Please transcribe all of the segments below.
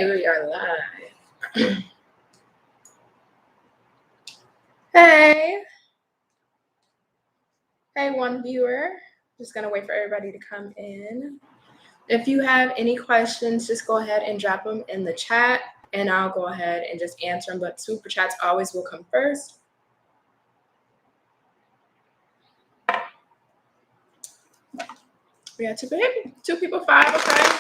We are live. Hey, one viewer. Just gonna wait for everybody to come in. If you have any questions, just go ahead and drop them in the chat, and I'll go ahead and just answer them. But super chats always will come first. We got two people, 5. Okay,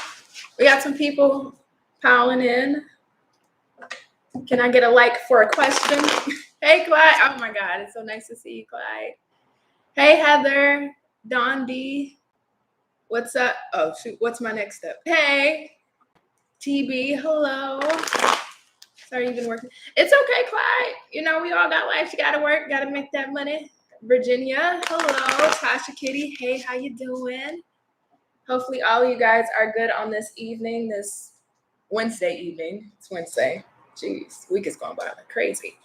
we got some people piling in. Can I get a like for a question? Hey, Clyde. Oh my God, it's so nice to see you, Clyde. Hey, Heather, Don D. What's up? Oh, shoot. What's my next step? Hey, TB. Hello. Sorry, you've been working. It's okay, Clyde. You know, we all got life. You got to work. Got to make that money. Virginia. Hello. Tasha Kitty. Hey, how you doing? Hopefully all of you guys are good on this evening, this Wednesday evening. It's Wednesday. Jeez, week is going by like crazy.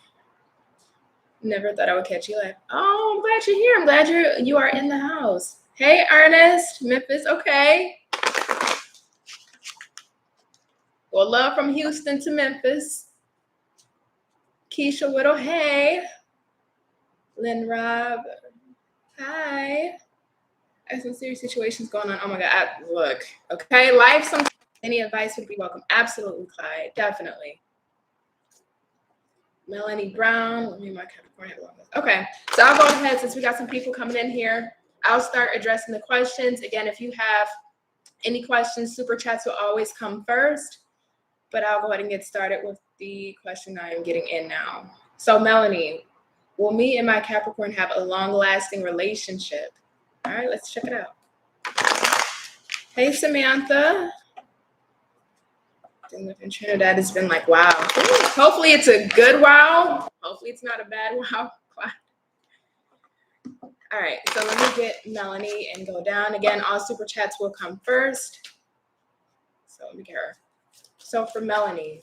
Never thought I would catch you live. Oh, I'm glad you're here. I'm glad you are in the house. Hey, Ernest, Memphis. Okay. Well, love from Houston to Memphis. Keisha Whittle. Hey. Lynn Rob. Hi. I have some serious situations going on. Oh my God. Look. Okay. Life. Some. Any advice would be welcome. Absolutely, Clyde. Definitely. Melanie Brown. Let me my Capricorn head along this. Okay. So I'll go ahead since we got some people coming in here. I'll start addressing the questions. Again, if you have any questions, super chats will always come first. But I'll go ahead and get started with the question I am getting in now. So, Melanie, will me and my Capricorn have a long-lasting relationship? All right, let's check it out. Hey, Samantha. Living in Trinidad has been like, wow. Hopefully it's a good wow. Hopefully it's not a bad wow. All right, so let me get Melanie and go down. Again, all super chats will come first. So let me get her. So for Melanie,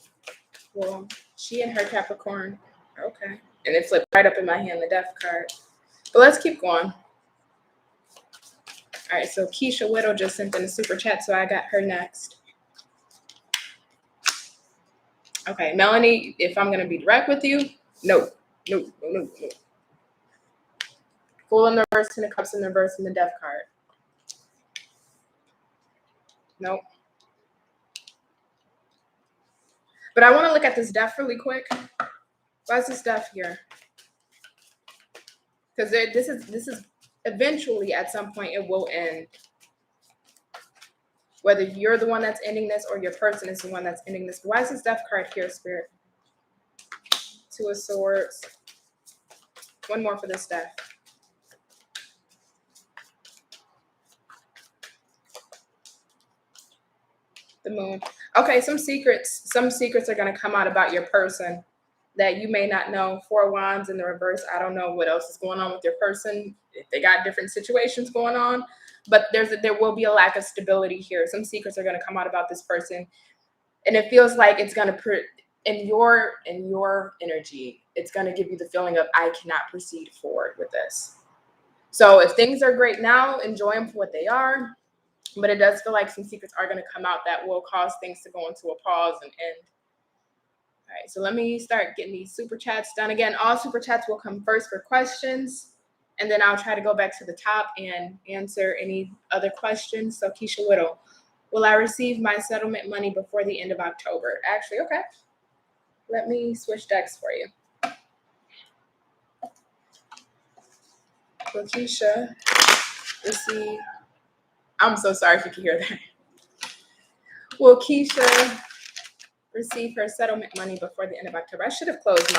well, she and her Capricorn are okay. And it flipped right up in my hand, the death card. But let's keep going. All right, so Keisha Whittle just sent in a super chat, so I got her next. Okay, Melanie, if I'm going to be direct with you, no. Fool in the reverse, and the cups in the reverse, and the death card. Nope. But I want to look at this death really quick. Why is this death here? Because this is eventually at some point it will end. Whether you're the one that's ending this or your person is the one that's ending this. Why is this death card here, Spirit? 2 of Swords. One more for this death. The Moon. Okay, some secrets are going to come out about your person that you may not know. 4 of Wands in the reverse. I don't know what else is going on with your person. If they got different situations going on, but there will be a lack of stability here. Some secrets are going to come out about this person, and it feels like it's going to in your energy, it's going to give you the feeling of I cannot proceed forward with this. So if things are great now, enjoy them for what they are. But it does feel like some secrets are going to come out that will cause things to go into a pause and end. All right, so let me start getting these super chats done. Again, all super chats will come first for questions, and then I'll try to go back to the top and answer any other questions. So Keisha Whittle, will I receive my settlement money before the end of October? Actually, okay. Let me switch decks for you. Will Keisha receive... I'm so sorry if you can hear that. Will Keisha receive her settlement money before the end of October? I should have closed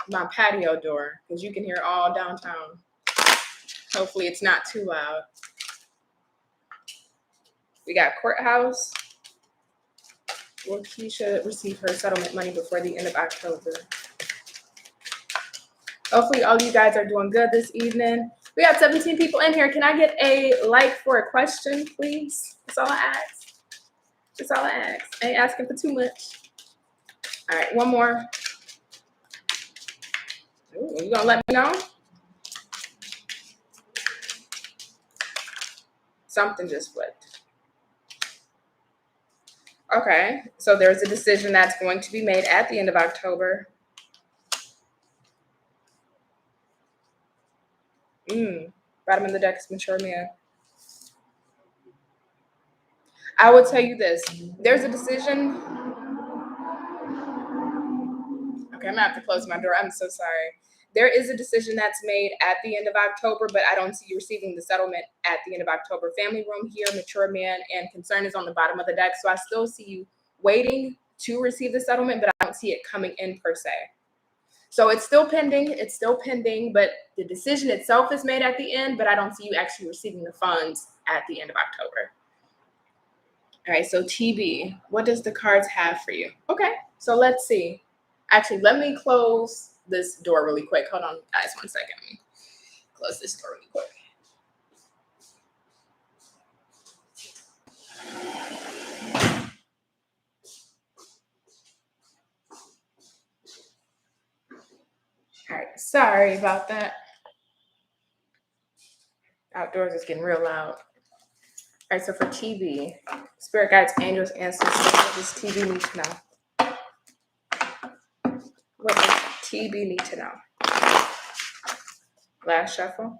my patio door because you can hear all downtown. Hopefully it's not too loud. We got courthouse. Will Keisha receive her settlement money before the end of October? Hopefully all you guys are doing good this evening. We got 17 people in here. Can I get a like for a question, please? That's all I ask. That's all I ask. I ain't asking for too much. All right, one more. Ooh, you gonna let me know? Something just flipped. Okay, so there's a decision that's going to be made at the end of October. Bottom of the deck is mature man. I will tell you this. There's a decision. Okay, I'm gonna have to close my door. I'm so sorry. There is a decision that's made at the end of October, but I don't see you receiving the settlement at the end of October. Family room here, mature man, and concern is on the bottom of the deck. So I still see you waiting to receive the settlement, but I don't see it coming in per se. So it's still pending. It's still pending, but the decision itself is made at the end, but I don't see you actually receiving the funds at the end of October. All right, so TB, what does the cards have for you? Okay, so let's see. Actually, let me close this door really quick. Hold on, guys, 1 second. Let me close this door really quick. All right, sorry about that. Outdoors is getting real loud. All right, so for TB, spirit guides, angels, ancestors, what does TB need to know? What does TB need to know? Last shuffle.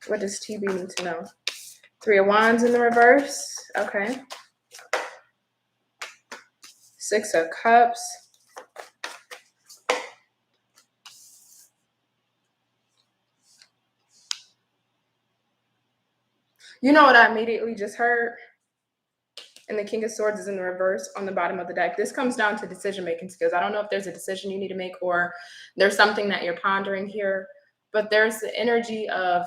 What does TB need to know? 3 of Wands in the reverse. Okay. 6 of Cups. You know what I immediately just heard? And the King of Swords is in the reverse on the bottom of the deck. This comes down to decision-making skills. I don't know if there's a decision you need to make or there's something that you're pondering here, but there's the energy of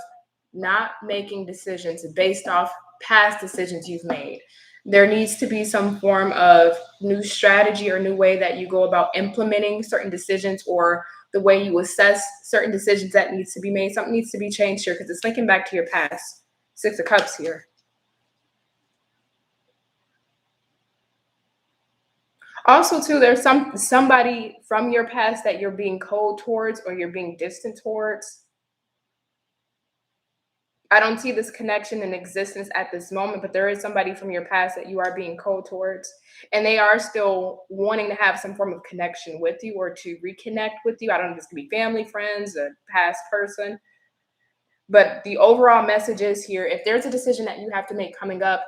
not making decisions based off past decisions you've made. There needs to be some form of new strategy or new way that you go about implementing certain decisions or the way you assess certain decisions that needs to be made. Something needs to be changed here because it's linking back to your past. 6 of Cups here. Also, too, there's somebody from your past that you're being cold towards or you're being distant towards. I don't see this connection in existence at this moment, but there is somebody from your past that you are being cold towards, and they are still wanting to have some form of connection with you or to reconnect with you. I don't know if this could be family, friends, a past person. But the overall message is here, if there's a decision that you have to make coming up,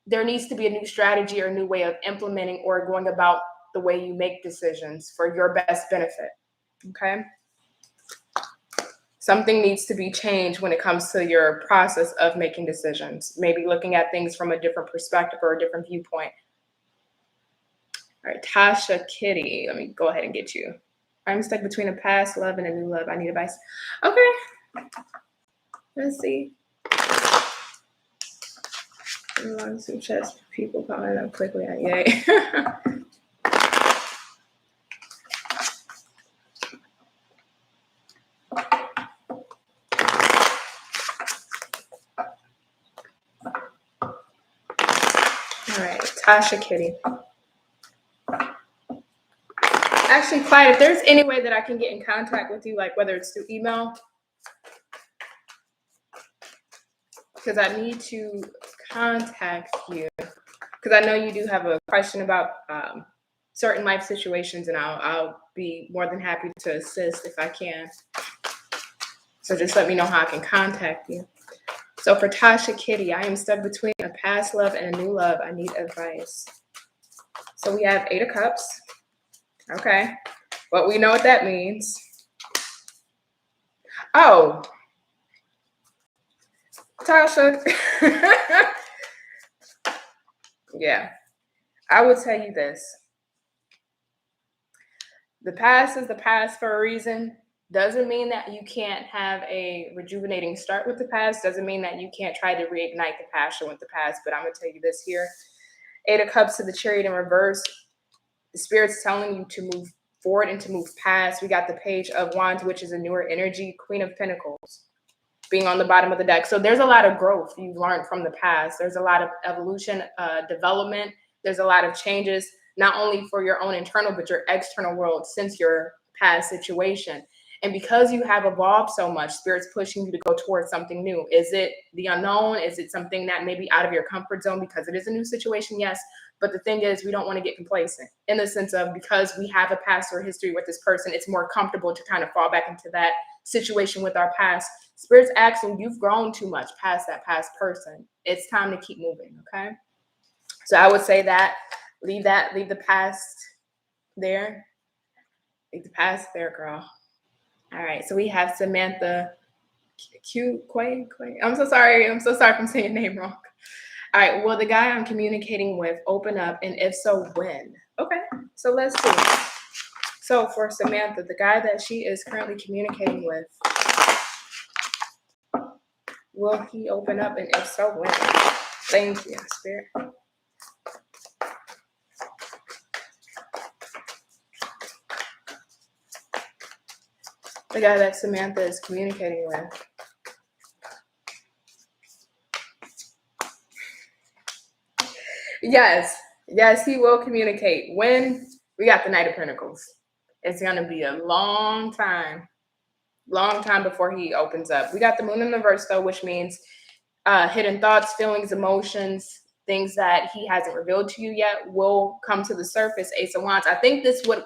there needs to be a new strategy or a new way of implementing or going about the way you make decisions for your best benefit. Okay. Something needs to be changed when it comes to your process of making decisions. Maybe looking at things from a different perspective or a different viewpoint. All right, Tasha Kitty. Let me go ahead and get you. I'm stuck between a past love and a new love. I need advice. Okay. Let's see. Long Superchats, people calling up quickly. Yay. All right, Tasha Kitty. Actually, Clyde, if there's any way that I can get in contact with you, like whether it's through email, because I need to contact you, because I know you do have a question about certain life situations, and I'll be more than happy to assist if I can. So just let me know how I can contact you. So for Tasha Kitty, I am stuck between a past love and a new love. I need advice. So we have 8 of Cups. Okay. But we know what that means. Oh. Tasha. Yeah. I will tell you this. The past is the past for a reason. Doesn't mean that you can't have a rejuvenating start with the past. Doesn't mean that you can't try to reignite the passion with the past. But I'm going to tell you this here. 8 of Cups to the Chariot in reverse. The Spirit's telling you to move forward and to move past. We got the Page of Wands, which is a newer energy. Queen of Pentacles being on the bottom of the deck. So there's a lot of growth you've learned from the past. There's a lot of evolution, development. There's a lot of changes, not only for your own internal, but your external world since your past situation. And because you have evolved so much, Spirit's pushing you to go towards something new. Is it the unknown? Is it something that may be out of your comfort zone because it is a new situation? Yes. But the thing is, we don't want to get complacent in the sense of, because we have a past or history with this person, it's more comfortable to kind of fall back into that situation with our past. Spirit's asking, you've grown too much past that past person. It's time to keep moving, okay? So I would say that, leave the past there. Leave the past there, girl. All right, so we have Samantha Quay. I'm so sorry if I'm saying your name wrong. All right, will the guy I'm communicating with open up, and if so, when? Okay, so let's see. So for Samantha, the guy that she is currently communicating with, will he open up, and if so, when? Thank you, Spirit. The guy that Samantha is communicating with. Yes, he will communicate. When we got the Knight of Pentacles, it's going to be a long time before he opens up. We got the Moon in the reverse, though, which means hidden thoughts, feelings, emotions, things that he hasn't revealed to you yet will come to the surface. Ace of Wands. I think this would,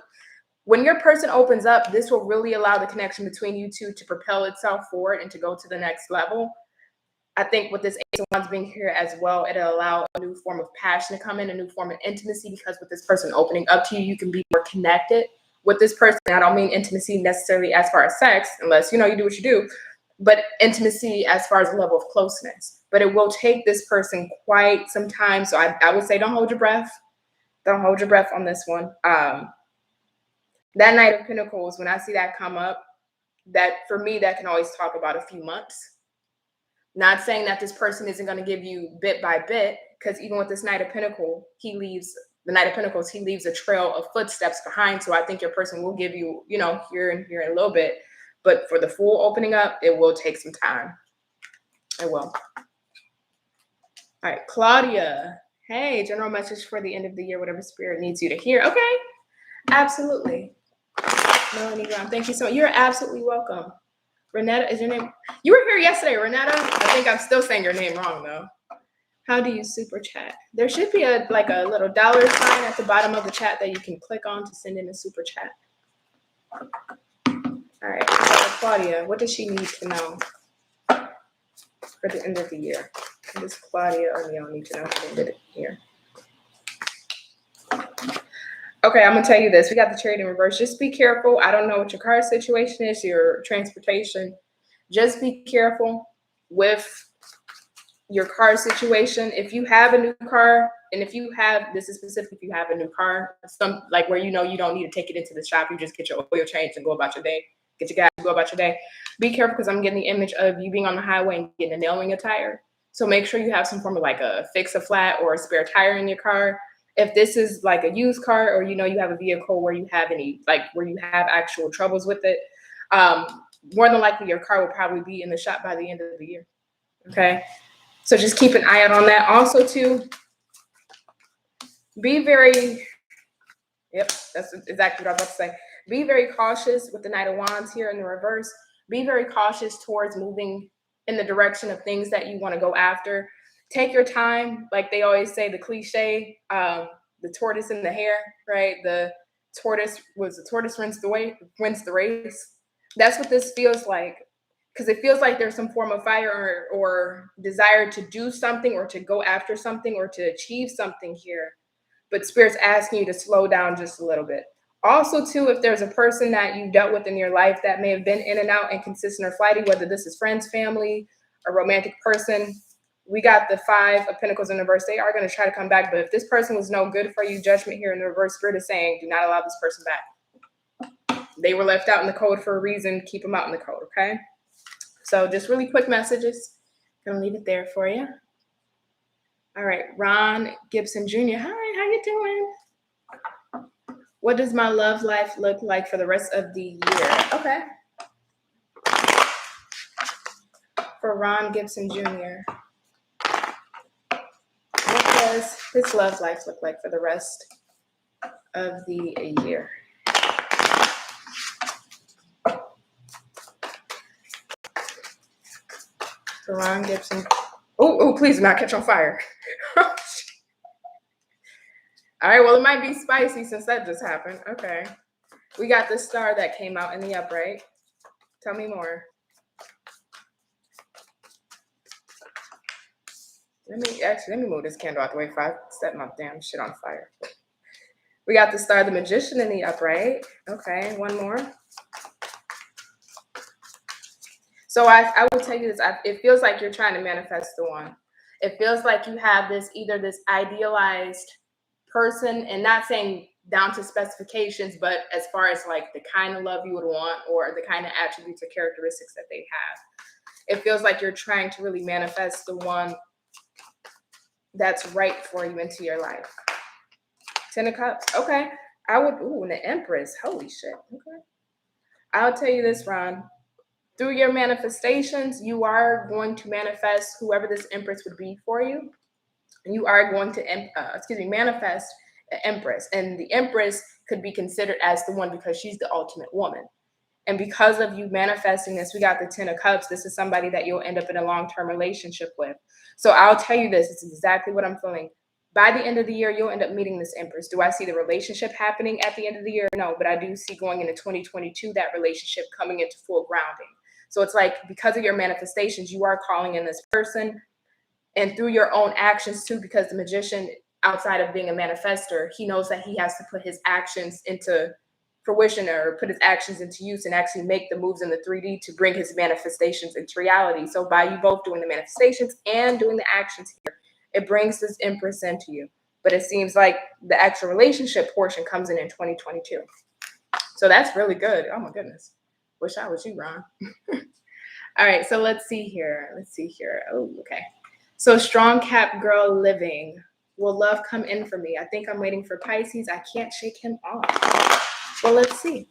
when your person opens up, this will really allow the connection between you two to propel itself forward and to go to the next level. I think with this Ace of Wands being here as well, it'll allow a new form of passion to come in, a new form of intimacy, because with this person opening up to you, you can be more connected with this person. I don't mean intimacy necessarily as far as sex, unless, you know, you do what you do, but intimacy as far as a level of closeness. But it will take this person quite some time. So I would say don't hold your breath. Don't hold your breath on this one. That Knight of Pentacles, when I see that come up, that for me, that can always talk about a few months. Not saying that this person isn't going to give you bit by bit, because even with this Knight of Pentacles, he leaves a trail of footsteps behind. So I think your person will give you, you know, here and here a little bit. But for the full opening up, it will take some time. It will. All right, Claudia. Hey, general message for the end of the year, whatever Spirit needs you to hear. Okay, absolutely. Melanie Brown, thank you so much. You're absolutely welcome. Renetta, is your name? You were here yesterday, Renetta. I think I'm still saying your name wrong, though. How do you super chat? There should be a little dollar sign at the bottom of the chat that you can click on to send in a super chat. All right, Claudia, what does she need to know for the end of the year? What does Claudia O'Neill need to know for the end of the year? Okay, I'm going to tell you this. We got the Chariot in reverse. Just be careful. I don't know what your car situation is, your transportation. Just be careful with your car situation. If you have a new car, and if you have, this is specific, if you have a new car, some like where you know you don't need to take it into the shop, you just get your oil changed and go about your day. Get your gas, go about your day. Be careful, because I'm getting the image of you being on the highway and getting a nail in your tire. So make sure you have some form of like a fix a flat or a spare tire in your car. If this is like a used car, or you know you have a vehicle where you have actual troubles with it, more than likely your car will probably be in the shop by the end of the year. Okay, so just keep an eye out on that. Also, too, be very. Yep, that's exactly what I was about to say. Be very cautious with the Knight of Wands here in the reverse. Be very cautious towards moving in the direction of things that you want to go after. Take your time, like they always say, the cliche, the tortoise and the hare, right? The tortoise wins the race. That's what this feels like, because it feels like there's some form of fire or desire to do something, or to go after something, or to achieve something here. But Spirit's asking you to slow down just a little bit. Also, too, if there's a person that you dealt with in your life that may have been in and out, inconsistent or flighty, whether this is friends, family, a romantic person, we got the Five of Pentacles in the reverse. They are going to try to come back. But if this person was no good for you, Judgment here in the reverse, Spirit is saying, do not allow this person back. They were left out in the cold for a reason. Keep them out in the cold, okay? So just really quick messages. Going to leave it there for you. All right, Ron Gibson Jr. Hi, how you doing? What does my love life look like for the rest of the year? Okay. For Ron Gibson Jr., what does his love life look like for the rest of the year? For Ron Gibson. Oh, please do not catch on fire. All right, well, it might be spicy since that just happened. Okay. We got the star that came out in the upright. Tell me more. Let me move this candle out the way before I set my damn shit on fire. We got the star, the magician in the upright. Okay, one more. So I will tell you this. It feels like you're trying to manifest the one. It feels like you have this idealized person, and not saying down to specifications, but as far as like the kind of love you would want or the kind of attributes or characteristics that they have. It feels like you're trying to really manifest the one that's right for you into your life. 10 of Cups. Okay. And the Empress. Holy shit. Okay. I'll tell you this, Ron. Through your manifestations, you are going to manifest whoever this Empress would be for you. And you are going to, manifest an Empress. And the Empress could be considered as the one because she's the ultimate woman. And because of you manifesting this, we got the 10 of Cups. This is somebody that you'll end up in a long-term relationship with. So I'll tell you this. It's exactly what I'm feeling. By the end of the year, you'll end up meeting this Empress. Do I see the relationship happening at the end of the year? No, but I do see going into 2022, that relationship coming into full grounding. So it's like because of your manifestations, you are calling in this person. And through your own actions too, because the magician, outside of being a manifester, he knows that he has to put his actions into fruition or put his actions into use and actually make the moves in the 3D to bring his manifestations into reality. So by you both doing the manifestations and doing the actions here, it brings this Empress into you. But it seems like the actual relationship portion comes in 2022. So that's really good. Oh my goodness. Wish I was you, Ron. All right, so let's see here. Oh, okay. So strong cap girl living. Will love come in for me? I think I'm waiting for Pisces. I can't shake him off. Well, let's see.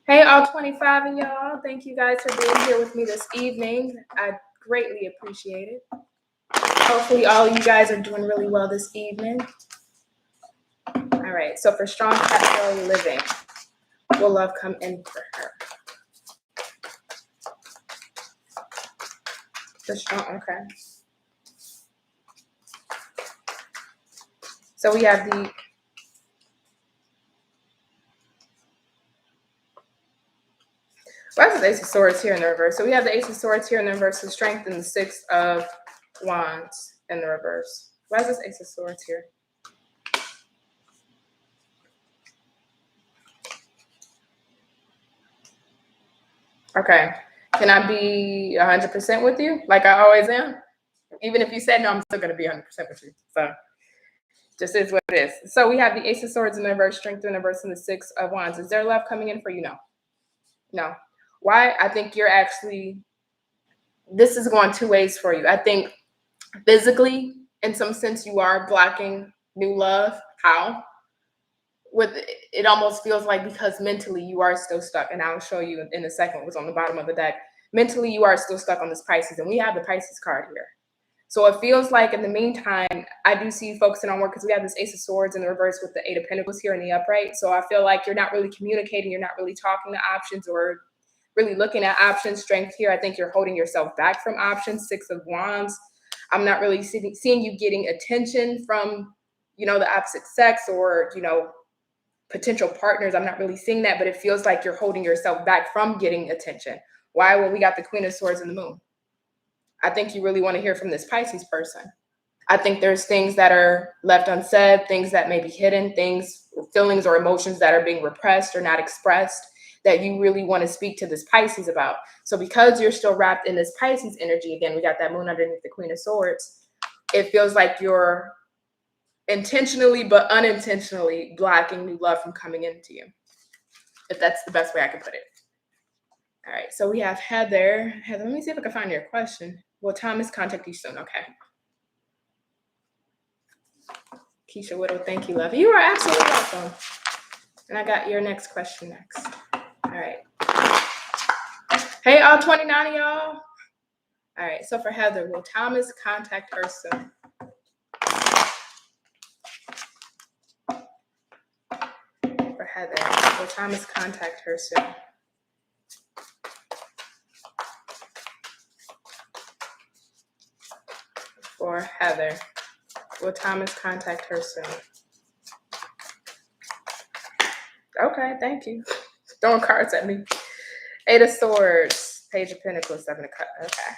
Hey, all 25 of y'all. Thank you guys for being here with me this evening. I greatly appreciate it. Hopefully all of you guys are doing really well this evening. All right, so for strong cap girl living, will love come in for her? For strong, okay. So we have the why is the Ace of Swords here in the reverse? So we have the Ace of Swords here in the reverse, the Strength, and the Six of Wands in the reverse. Why is this Ace of Swords here? Okay. Can I be 100% with you like I always am? Even if you said no, I'm still going to be 100% with you. So just is what it is. So we have the Ace of Swords in the reverse, Strength in the reverse, and the Six of Wands. Is there love coming in for you? No. No. Why? I think you're actually, this is going two ways for you. I think physically, in some sense, you are blocking new love. How? With it almost feels like because mentally you are still stuck, and I'll show you in a second what's on the bottom of the deck. Mentally, you are still stuck on this Pisces, and we have the Pisces card here. So it feels like in the meantime, I do see you focusing on work because we have this Ace of Swords in the reverse with the Eight of Pentacles here in the upright. So I feel like you're not really communicating, you're not really talking to options or really looking at options. Strength here, I think you're holding yourself back from options. Six of Wands. I'm not really seeing you getting attention from, the opposite sex or, potential partners. I'm not really seeing that, but it feels like you're holding yourself back from getting attention. Why? Well, we got the Queen of Swords and the Moon. I think you really want to hear from this Pisces person. I think there's things that are left unsaid, things that may be hidden, feelings or emotions that are being repressed or not expressed that you really want to speak to this Pisces about. So because you're still wrapped in this Pisces energy, again, we got that Moon underneath the Queen of Swords, it feels like you're intentionally but unintentionally blocking new love from coming into you, if that's the best way I can put it. All right, so we have Heather. Let me see if I can find your question. Will Thomas contact you soon? Okay. Keisha Whittle, thank you, love. You are absolutely welcome. And I got your next question next. All right. Hey, all 29 of y'all. All right, so for Heather, will Thomas contact her soon? For Heather, will Thomas contact her soon? for Heather. Will Thomas contact her soon? Okay, thank you. Throwing cards at me. 8 of Swords, Page of Pentacles, 7 of Cups. Okay.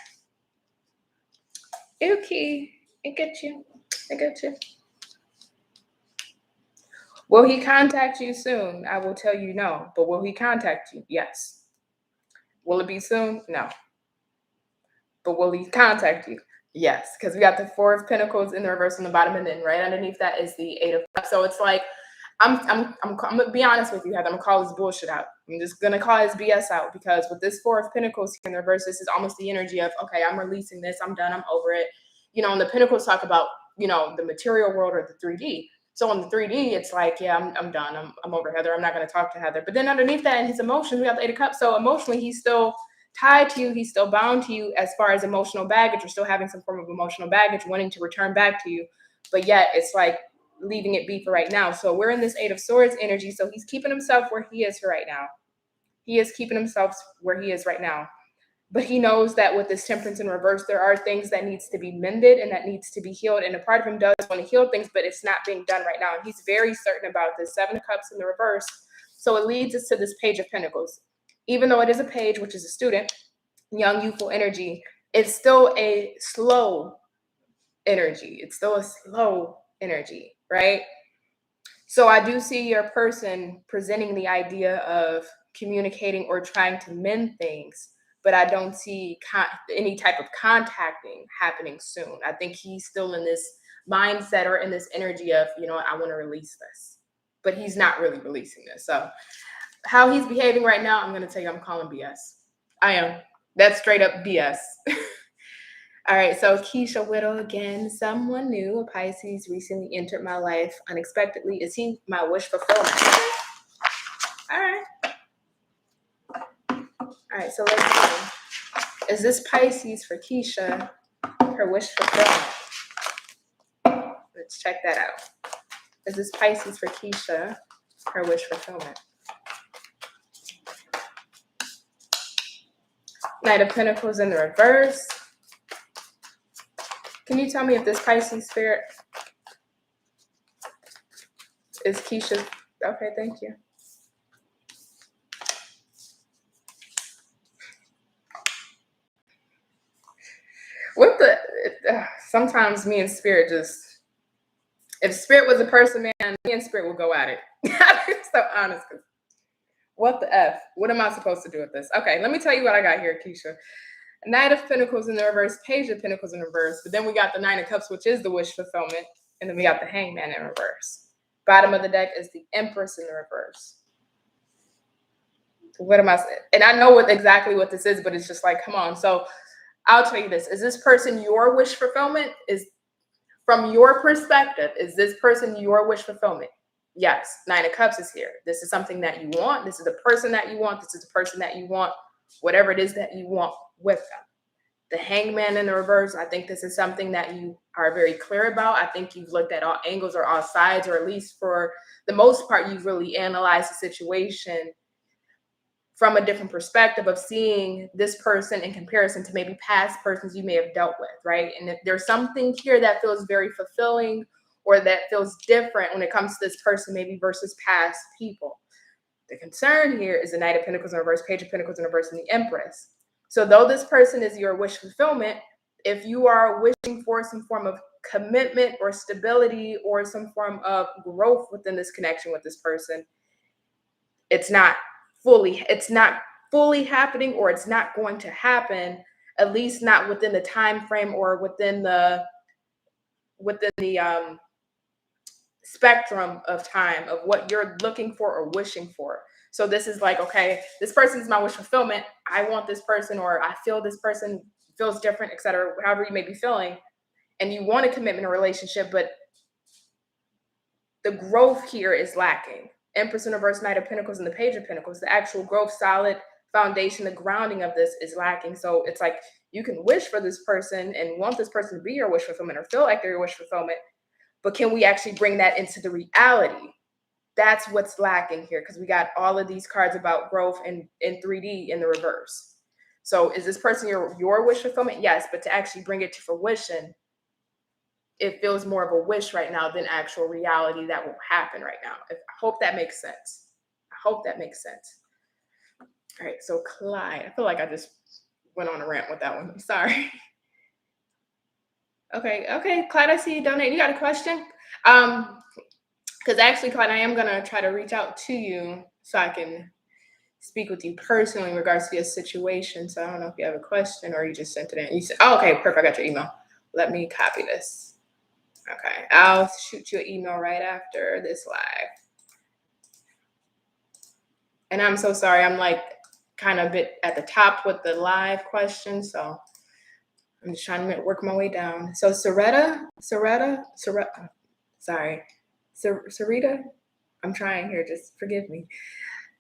I get you. Will he contact you soon? I will tell you no. But will he contact you? Yes. Will it be soon? No. But will he contact you? Yes. Because we got the 4 of Pentacles in the reverse on the bottom, and then right underneath that is the 8 of Cups. So it's like, I'm gonna be honest with you, Heather. I'm gonna call this bullshit out. I'm just gonna call his BS out, because with this 4 of Pentacles in the reverse, this is almost the energy of, okay, I'm releasing this, I'm done, I'm over it. You know, and the Pentacles talk about, you know, the material world or the 3D. So on the 3D, it's like, yeah, I'm done. I'm over Heather. I'm not gonna talk to Heather. But then underneath that, in his emotions, we got the 8 of Cups. So emotionally, he's still tied to you. He's still bound to you as far as emotional baggage. You're still having some form of emotional baggage, wanting to return back to you. But yet, it's like leaving it be for right now. So we're in this 8 of Swords energy. So he's keeping himself where he is for right now. He is keeping himself where he is right now. But he knows that with this Temperance in reverse, there are things that needs to be mended and that needs to be healed. And a part of him does want to heal things, but it's not being done right now. And he's very certain about this 7 of Cups in the reverse. So it leads us to this Page of Pentacles. Even though it is a page, which is a student, young, youthful energy, it's still a slow energy. It's still a slow energy, right? So I do see your person presenting the idea of communicating or trying to mend things, but I don't see any type of contacting happening soon. I think he's still in this mindset or in this energy of, you know what, I want to release this, but he's not really releasing this. So how he's behaving right now, I'm going to tell you, I'm calling BS. I am. That's straight up BS. All right, so Keisha Whittle again. Someone new, a Pisces, recently entered my life unexpectedly. Is he my wish fulfillment? All right. All right, so let's see. Is this Pisces for Keisha her wish fulfillment? Let's check that out. Is this Pisces for Keisha her wish fulfillment? Knight of Pentacles in the reverse. Can you tell me if this Pisces spirit is Keisha? Okay, thank you. What the? Sometimes me and Spirit just, if Spirit was a person, man, me and Spirit will go at it. I'm so honest. What the F? What am I supposed to do with this? Okay, let me tell you what I got here, Keisha. Knight of Pentacles in the reverse, Page of Pentacles in reverse, but then we got the 9 of Cups, which is the wish fulfillment, and then we got the Hangman in reverse. Bottom of the deck is the Empress in the reverse. What am I saying? And I know exactly what this is, but it's just like, come on. So I'll tell you this. Is this person your wish fulfillment? Is, from your perspective, is this person your wish fulfillment? Yes. 9 of Cups is here. This is something that you want. This is the person that you want. This is the person that you want. Whatever it is that you want with them. The Hangman in the reverse, I think this is something that you are very clear about. I think you've looked at all angles or all sides, or at least for the most part, you've really analyzed the situation from a different perspective of seeing this person in comparison to maybe past persons you may have dealt with, right? And if there's something here that feels very fulfilling or that feels different when it comes to this person, maybe versus past people. The concern here is the Knight of Pentacles in reverse, Page of Pentacles in reverse, and the Empress. So though this person is your wish fulfillment, if you are wishing for some form of commitment or stability or some form of growth within this connection with this person, it's not fully happening, or it's not going to happen, at least not within the time frame or within the spectrum of time of what you're looking for or wishing for. So this is like, okay, this person is my wish fulfillment. I want this person, or I feel this person feels different, etc. However you may be feeling, and you want a commitment or relationship, but the growth here is lacking. Empress in reverse, Knight of Pentacles, and the Page of Pentacles. The actual growth, solid foundation, the grounding of this is lacking. So it's like you can wish for this person and want this person to be your wish fulfillment or feel like they're your wish fulfillment, but can we actually bring that into the reality? That's what's lacking here, because we got all of these cards about growth in 3D in the reverse. So is this person your wish fulfillment? Yes, but to actually bring it to fruition, it feels more of a wish right now than actual reality that will happen right now. I hope that makes sense. I hope that makes sense. All right, so Clyde, I feel like I just went on a rant with that one. I'm sorry. Okay, Clyde, I see you donate. You got a question? Because actually, Clyde, I am gonna try to reach out to you so I can speak with you personally in regards to your situation. So I don't know if you have a question or you just sent it in. You said, oh, okay, perfect. I got your email. Let me copy this. Okay, I'll shoot you an email right after this live. And I'm so sorry. I'm like kind of a bit at the top with the live questions. So I'm just trying to work my way down. So Sarita, I'm trying here. Just forgive me.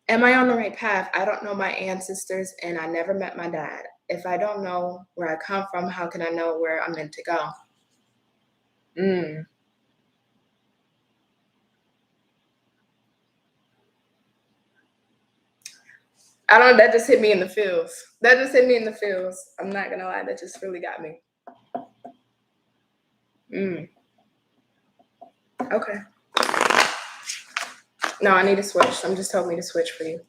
Am I on the right path? I don't know my ancestors and I never met my dad. If I don't know where I come from, how can I know where I'm meant to go? I don't know. That just hit me in the feels. I'm not going to lie. That just really got me. Okay. No, I need to switch. Some just told me to switch for you.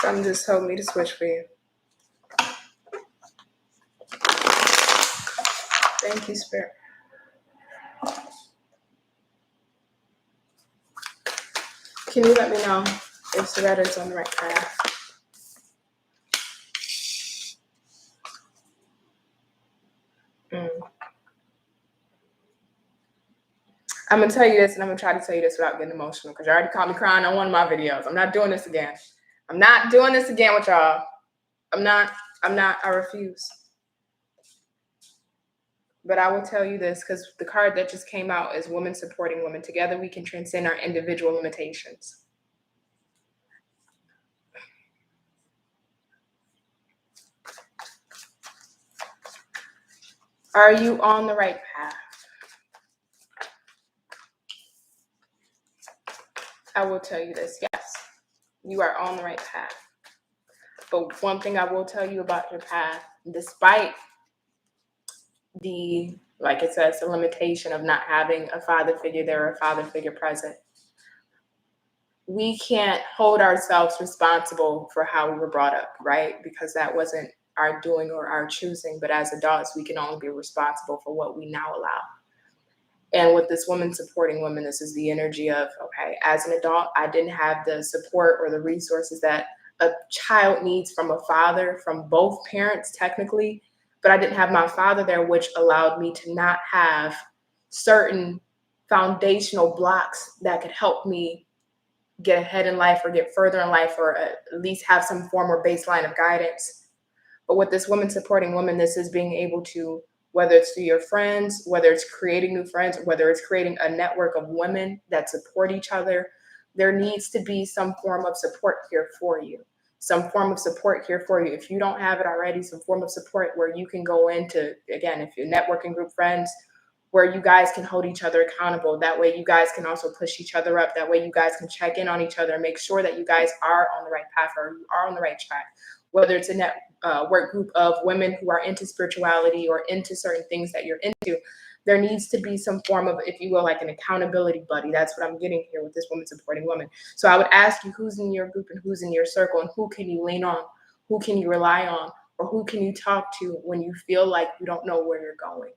Some just told me to switch for you. Thank you, Spirit. Can you let me know if Soretta is on the right path? I'm going to tell you this, and I'm going to try to tell you this without getting emotional, because you already caught me crying on one of my videos. I'm not doing this again. I'm not doing this again with y'all. I'm not. I refuse. But I will tell you this, because the card that just came out is women supporting women. Together we can transcend our individual limitations. Are you on the right path? I will tell you this, yes, you are on the right path. But one thing I will tell you about your path, despite the, like it says, the limitation of not having a father figure there or a father figure present, we can't hold ourselves responsible for how we were brought up, right? Because that wasn't our doing or our choosing. But as adults, we can only be responsible for what we now allow. And with this woman supporting women, this is the energy of, okay, as an adult, I didn't have the support or the resources that a child needs from a father, from both parents technically, but I didn't have my father there, which allowed me to not have certain foundational blocks that could help me get ahead in life or get further in life, or at least have some form or baseline of guidance. But with this woman supporting women, this is being able to, whether it's through your friends, whether it's creating new friends, whether it's creating a network of women that support each other, there needs to be some form of support here for you. Some form of support here for you. If you don't have it already, some form of support where you can go into, again, if you're networking group friends, where you guys can hold each other accountable. That way you guys can also push each other up. That way you guys can check in on each other and make sure that you guys are on the right path or you are on the right track. Whether it's a network group of women who are into spirituality or into certain things that you're into, there needs to be some form of, if you will, like an accountability buddy. That's what I'm getting here with this woman supporting women. So I would ask you, who's in your group and who's in your circle, and who can you lean on? Who can you rely on? Or who can you talk to when you feel like you don't know where you're going?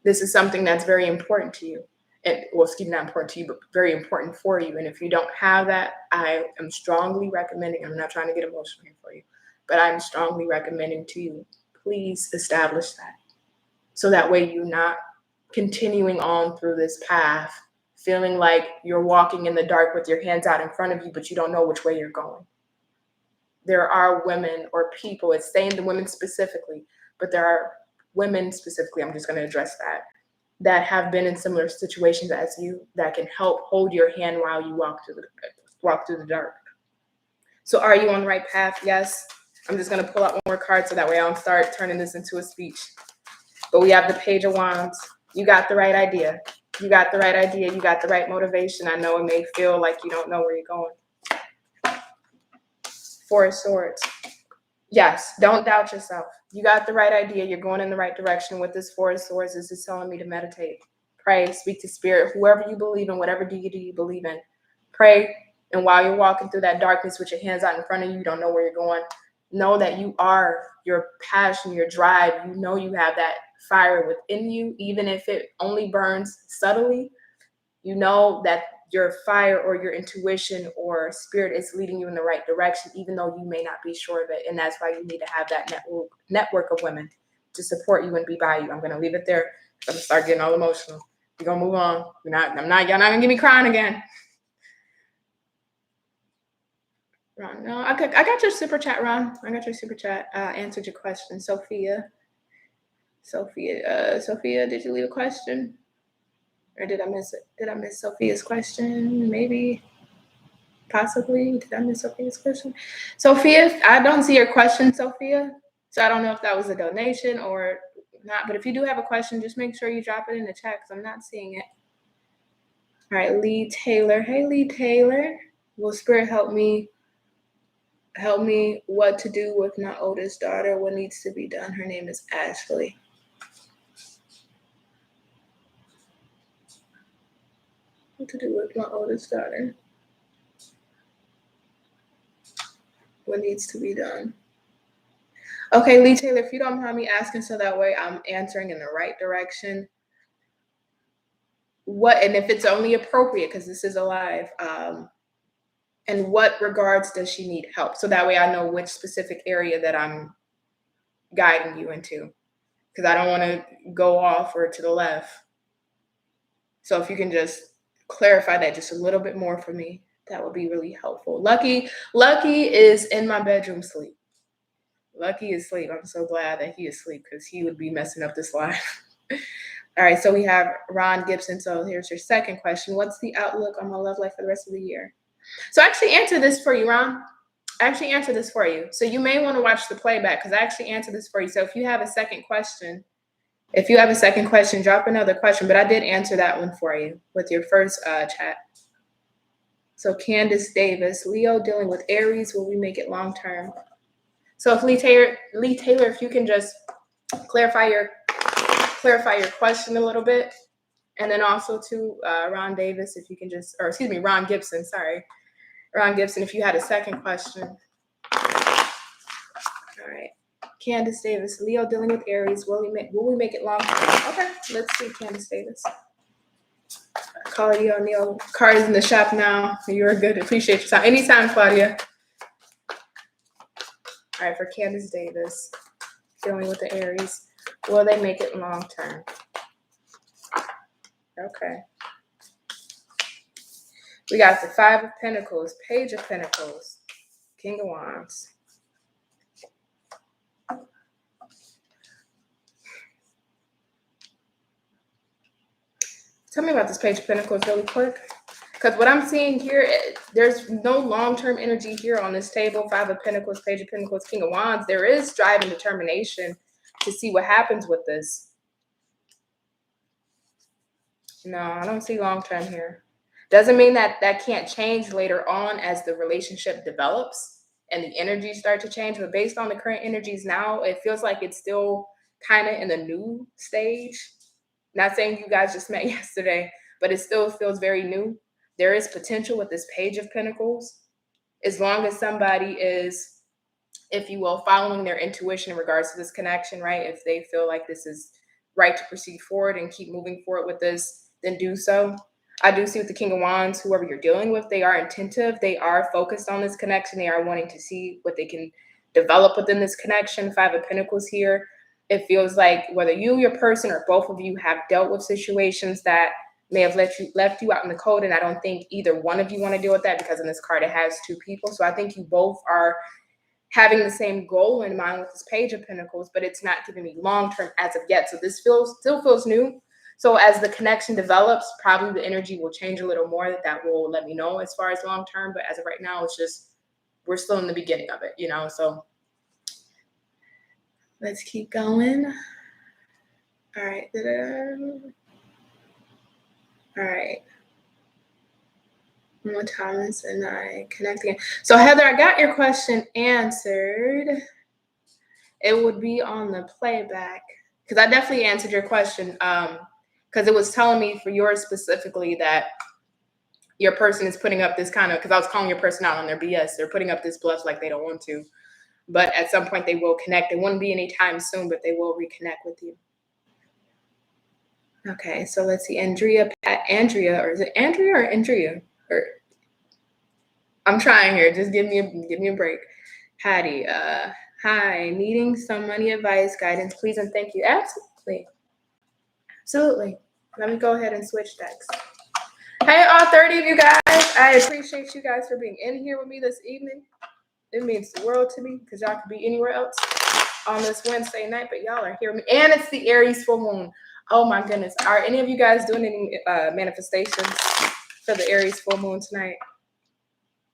This is something that's very important to you. And, well, excuse me, not important to you, but very important for you. And if you don't have that, I am strongly recommending, I'm not trying to get emotional here for you, but I'm strongly recommending to you, please establish that. So that way you're not continuing on through this path, feeling like you're walking in the dark with your hands out in front of you, but you don't know which way you're going. There are women or people, it's saying the women specifically, but there are women specifically, I'm just going to address that have been in similar situations as you, that can help hold your hand while you walk through the dark. So are you on the right path? Yes. I'm just going to pull out one more card so that way I don't start turning this into a speech. But we have the Page of Wands. You got the right idea. You got the right idea. You got the right motivation. I know it may feel like you don't know where you're going. Four of Swords. Yes, don't doubt yourself. You got the right idea. You're going in the right direction with this Four of Swords. This is telling me to meditate, pray, speak to spirit, whoever you believe in, whatever deity you believe in. Pray, and while you're walking through that darkness with your hands out in front of you, you don't know where you're going, know that you are your passion, your drive. You know you have that fire within you, even if it only burns subtly. You know that your fire or your intuition or spirit is leading you in the right direction, even though you may not be sure of it. And that's why you need to have that network of women to support you and be by you. I'm going to leave it there. I'm going to start getting all emotional. We're going to move on. Y'all not going to get me crying again. Ron, no, I got your super chat, Ron. I got your super chat. Answered your question. Sophia, did you leave a question? Or did I miss it? Did I miss Sophia's question? Maybe. Possibly. Did I miss Sophia's question? Sophia, I don't see your question, Sophia. So I don't know if that was a donation or not. But if you do have a question, just make sure you drop it in the chat because I'm not seeing it. All right, Lee Taylor. Hey, Lee Taylor. Will Spirit help me what to do with my oldest daughter? What needs to be done? Her name is Ashley. What to do with my oldest daughter? What needs to be done? Okay, Lee Taylor, if you don't mind me asking, so that way I'm answering in the right direction. What, and if it's only appropriate, because this is a live, in what regards does she need help? So that way I know which specific area that I'm guiding you into, because I don't want to go off or to the left. So if you can just clarify that just a little bit more for me, that would be really helpful. Lucky is in my bedroom sleep. Lucky is asleep. I'm so glad that he is asleep because he would be messing up this live. All right, so we have Ron Gibson. So here's your second question. What's the outlook on my love life for the rest of the year? So I actually answered this for you, Ron. I actually answered this for you. So you may want to watch the playback because I actually answered this for you. So if you have a second question, drop another question. But I did answer that one for you with your first chat. So Candace Davis, Leo dealing with Aries, will we make it long term? So if Lee Taylor, if you can just clarify your question a little bit. And then also to Ron Davis, if you can just, or excuse me, Ron Gibson, sorry. Ron Gibson, if you had a second question. All right. Candace Davis, Leo dealing with Aries, will we make it long term? Okay, let's see, Candace Davis. Claudia O'Neill, card is in the shop now. You're good. Appreciate your time. Anytime, Claudia. All right, for Candace Davis, dealing with the Aries, will they make it long term? Okay. We got the Five of Pentacles, Page of Pentacles, King of Wands. Tell me about this Page of Pentacles really quick. Because what I'm seeing here, there's no long-term energy here on this table. Five of Pentacles, Page of Pentacles, King of Wands. There is drive and determination to see what happens with this. No, I don't see long-term here. Doesn't mean that can't change later on as the relationship develops and the energies start to change. But based on the current energies now, it feels like it's still kind of in the new stage. Not saying you guys just met yesterday, but it still feels very new. There is potential with this Page of Pentacles. As long as somebody is, if you will, following their intuition in regards to this connection, right? If they feel like this is right to proceed forward and keep moving forward with this, then do so. I do see with the King of Wands, whoever you're dealing with, they are attentive. They are focused on this connection. They are wanting to see what they can develop within this connection. Five of Pentacles here. It feels like whether you, your person, or both of you have dealt with situations that may have left you out in the cold. And I don't think either one of you want to deal with that because in this card, it has two people. So I think you both are having the same goal in mind with this Page of Pentacles, but it's not giving me long-term as of yet. So this still feels new. So as the connection develops, probably the energy will change a little more. That will let me know as far as long-term. But as of right now, it's just, we're still in the beginning of it, you know? So let's keep going. All right. All right. One more Thomas and I connect again. So Heather, I got your question answered. It would be on the playback because I definitely answered your question. Because it was telling me for yours specifically that your person is putting up this kind of, because I was calling your person out on their BS. They're putting up this bluff like they don't want to, but at some point they will connect. It wouldn't be anytime soon, but they will reconnect with you. Okay, so let's see, Andrea, or is it Andrea or Andrea? Or I'm trying here. Just give me a break. Patty, hi, needing some money advice, guidance, please and thank you. Absolutely. Let me go ahead and switch decks. Hey, all 30 of you guys. I appreciate you guys for being in here with me this evening. It means the world to me because y'all could be anywhere else on this Wednesday night, but y'all are here with me. And it's the Aries full moon. Oh my goodness. Are any of you guys doing any manifestations for the Aries full moon tonight?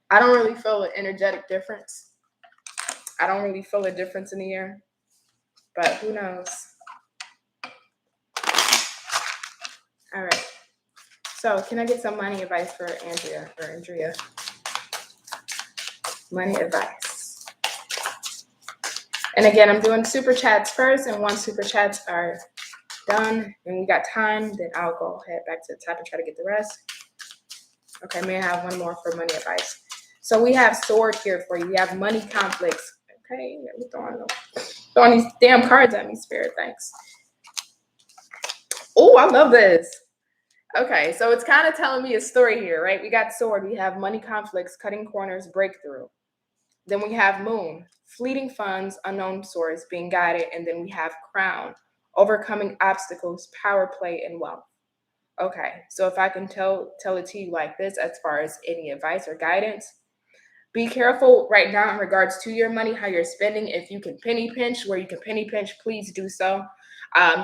I don't really feel an energetic difference. I don't really feel a difference in the air, but who knows? All right. So can I get some money advice for Andrea or Andrea? Money advice. And again, I'm doing super chats first, and once super chats are done and we got time, then I'll go ahead back to the top and try to get the rest. Okay, may I have one more for money advice? So we have sword here for you. We have money conflicts. Okay, we're throwing these damn cards at me, Spirit. Thanks. Oh, I love this. Okay, so it's kind of telling me a story here, right? We got sword, we have money conflicts, cutting corners, breakthrough. Then we have moon, fleeting funds, unknown source, being guided. And then we have crown, overcoming obstacles, power play, and wealth. Okay, so if I can tell it to you like this, as far as any advice or guidance, be careful right now in regards to your money, how you're spending. If you can penny pinch, where you can penny pinch, please do so.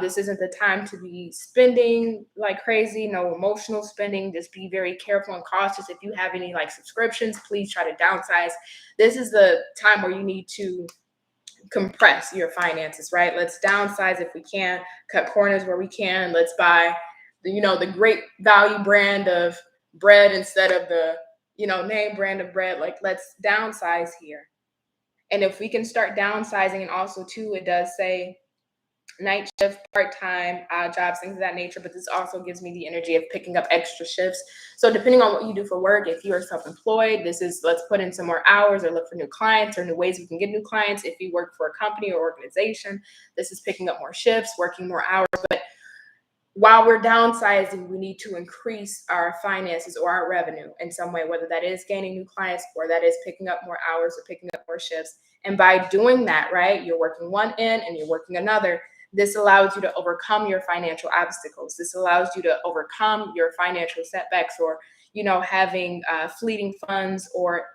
This isn't the time to be spending like crazy, no emotional spending. Just be very careful and cautious. If you have any like subscriptions, please try to downsize. This is the time where you need to compress your finances, right? Let's downsize if we can, cut corners where we can. Let's buy the great value brand of bread instead of the name brand of bread. Like, let's downsize here. And if we can start downsizing, and also too, it does say night shift, part-time, odd jobs, things of that nature, but this also gives me the energy of picking up extra shifts. So depending on what you do for work, if you are self-employed, this is let's put in some more hours or look for new clients or new ways we can get new clients. If you work for a company or organization, this is picking up more shifts, working more hours. But while we're downsizing, we need to increase our finances or our revenue in some way, whether that is gaining new clients or that is picking up more hours or picking up more shifts. And by doing that, right, you're working one end and you're working another. This allows you to overcome your financial obstacles. This allows you to overcome your financial setbacks or, having fleeting funds or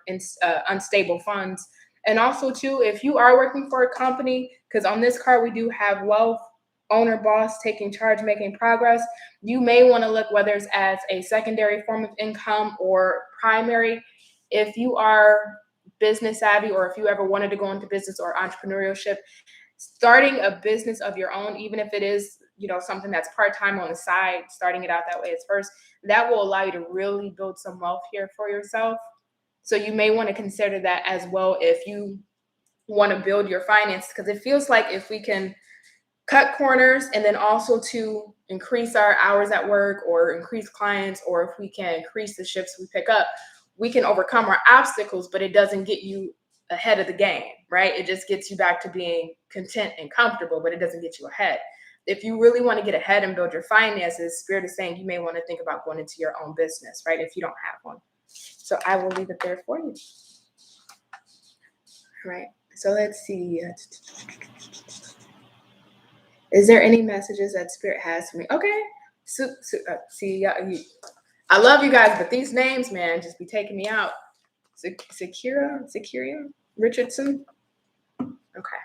unstable funds. And also, too, if you are working for a company, because on this card, we do have wealth, owner, boss, taking charge, making progress. You may want to look whether it's as a secondary form of income or primary. If you are business savvy, or if you ever wanted to go into business or entrepreneurship, starting a business of your own, even if it is, something that's part-time on the side, starting it out that way is first, that will allow you to really build some wealth here for yourself. So you may want to consider that as well if you want to build your finances, because it feels like if we can cut corners and then also to increase our hours at work or increase clients, or if we can increase the shifts we pick up, we can overcome our obstacles, but it doesn't get you ahead of the game, right? It just gets you back to being content and comfortable, but it doesn't get you ahead. If you really want to get ahead and build your finances, Spirit is saying you may want to think about going into your own business, right? If you don't have one. So I will leave it there for you. All right. So let's see. Is there any messages that Spirit has for me? Okay. See, I love you guys, but these names, man, just be taking me out. Sakira Richardson. Okay.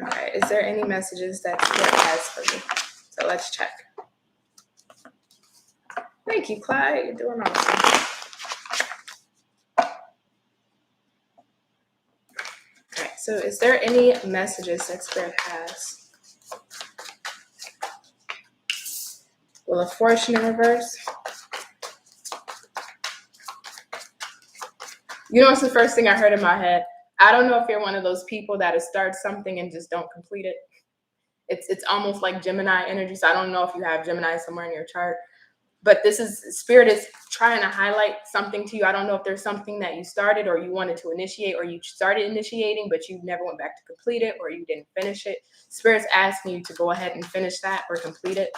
Okay. Is there any messages that Spirit has for me? So let's check. Thank you, Clyde. You're doing awesome. Okay. So is there any messages that Spirit has? Wheel of Fortune in reverse. You know what's the first thing I heard in my head? I don't know if you're one of those people that starts something and just don't complete it. It's almost like Gemini energy. So I don't know if you have Gemini somewhere in your chart, but this is spirit is trying to highlight something to you. I don't know if there's something that you started or you wanted to initiate, or you started initiating but you never went back to complete it, or you didn't finish it. Spirit's asking you to go ahead and finish that or complete it.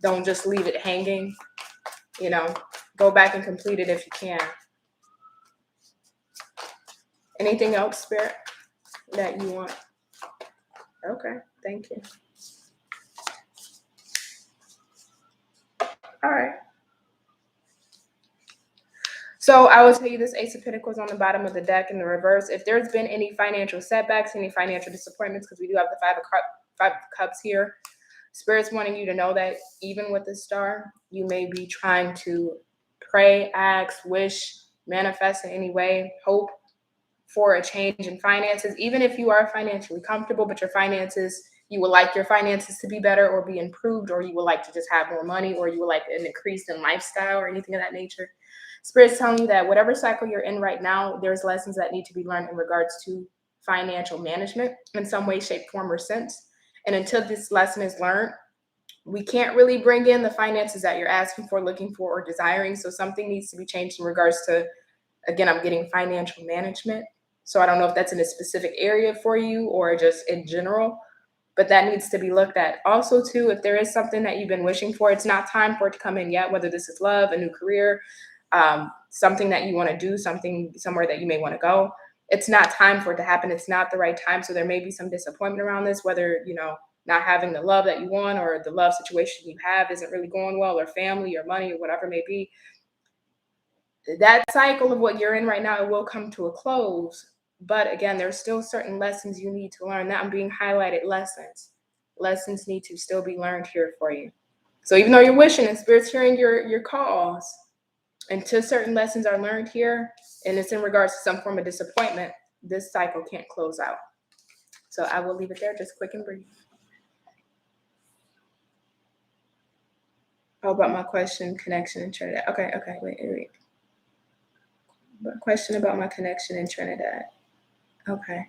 Don't just leave it hanging. You know, go back and complete it if you can. Anything else, Spirit, that you want? Okay, thank you. All right. So I will tell you this Ace of Pentacles on the bottom of the deck in the reverse. If there's been any financial setbacks, any financial disappointments, because we do have the Five of Cups here, Spirit's wanting you to know that even with the star, you may be trying to pray, ask, wish, manifest in any way, hope for a change in finances, even if you are financially comfortable, but your finances, you would like your finances to be better or be improved, or you would like to just have more money, or you would like an increase in lifestyle or anything of that nature. Spirit's telling you that whatever cycle you're in right now, there's lessons that need to be learned in regards to financial management in some way, shape, form, or sense. And until this lesson is learned, we can't really bring in the finances that you're asking for, looking for, or desiring. So something needs to be changed in regards to, again, I'm getting financial management. So I don't know if that's in a specific area for you or just in general, but that needs to be looked at. Also, too, if there is something that you've been wishing for, it's not time for it to come in yet, whether this is love, a new career, something that you want to do, something somewhere that you may want to go. It's not time for it to happen. It's not the right time. So there may be some disappointment around this, whether, not having the love that you want, or the love situation you have isn't really going well, or family or money or whatever it may be. That cycle of what you're in right now, it will come to a close. But again, there's still certain lessons you need to learn. That I'm being highlighted lessons. Lessons need to still be learned here for you. So even though you're wishing and Spirit's hearing your calls, until certain lessons are learned here, and it's in regards to some form of disappointment, this cycle can't close out. So I will leave it there, just quick and brief. How about my question, connection in Trinidad? Okay, wait. Question about my connection in Trinidad. Okay.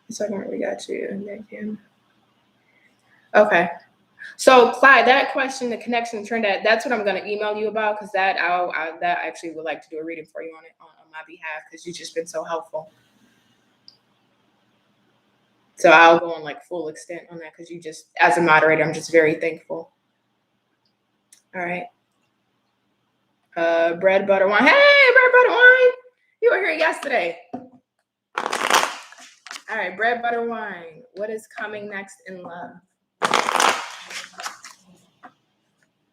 So I don't really got you. Okay. So Clyde, that question, the connection in Trinidad, that's what I'm going to email you about, because that that actually would like to do a reading for you on it on my behalf, because you've just been so helpful. So I'll go on like full extent on that, because you just, as a moderator, I'm just very thankful. All right. Bread, butter, wine. Hey, bread, butter, wine. You were here yesterday. All right, bread, butter, wine. What is coming next in love?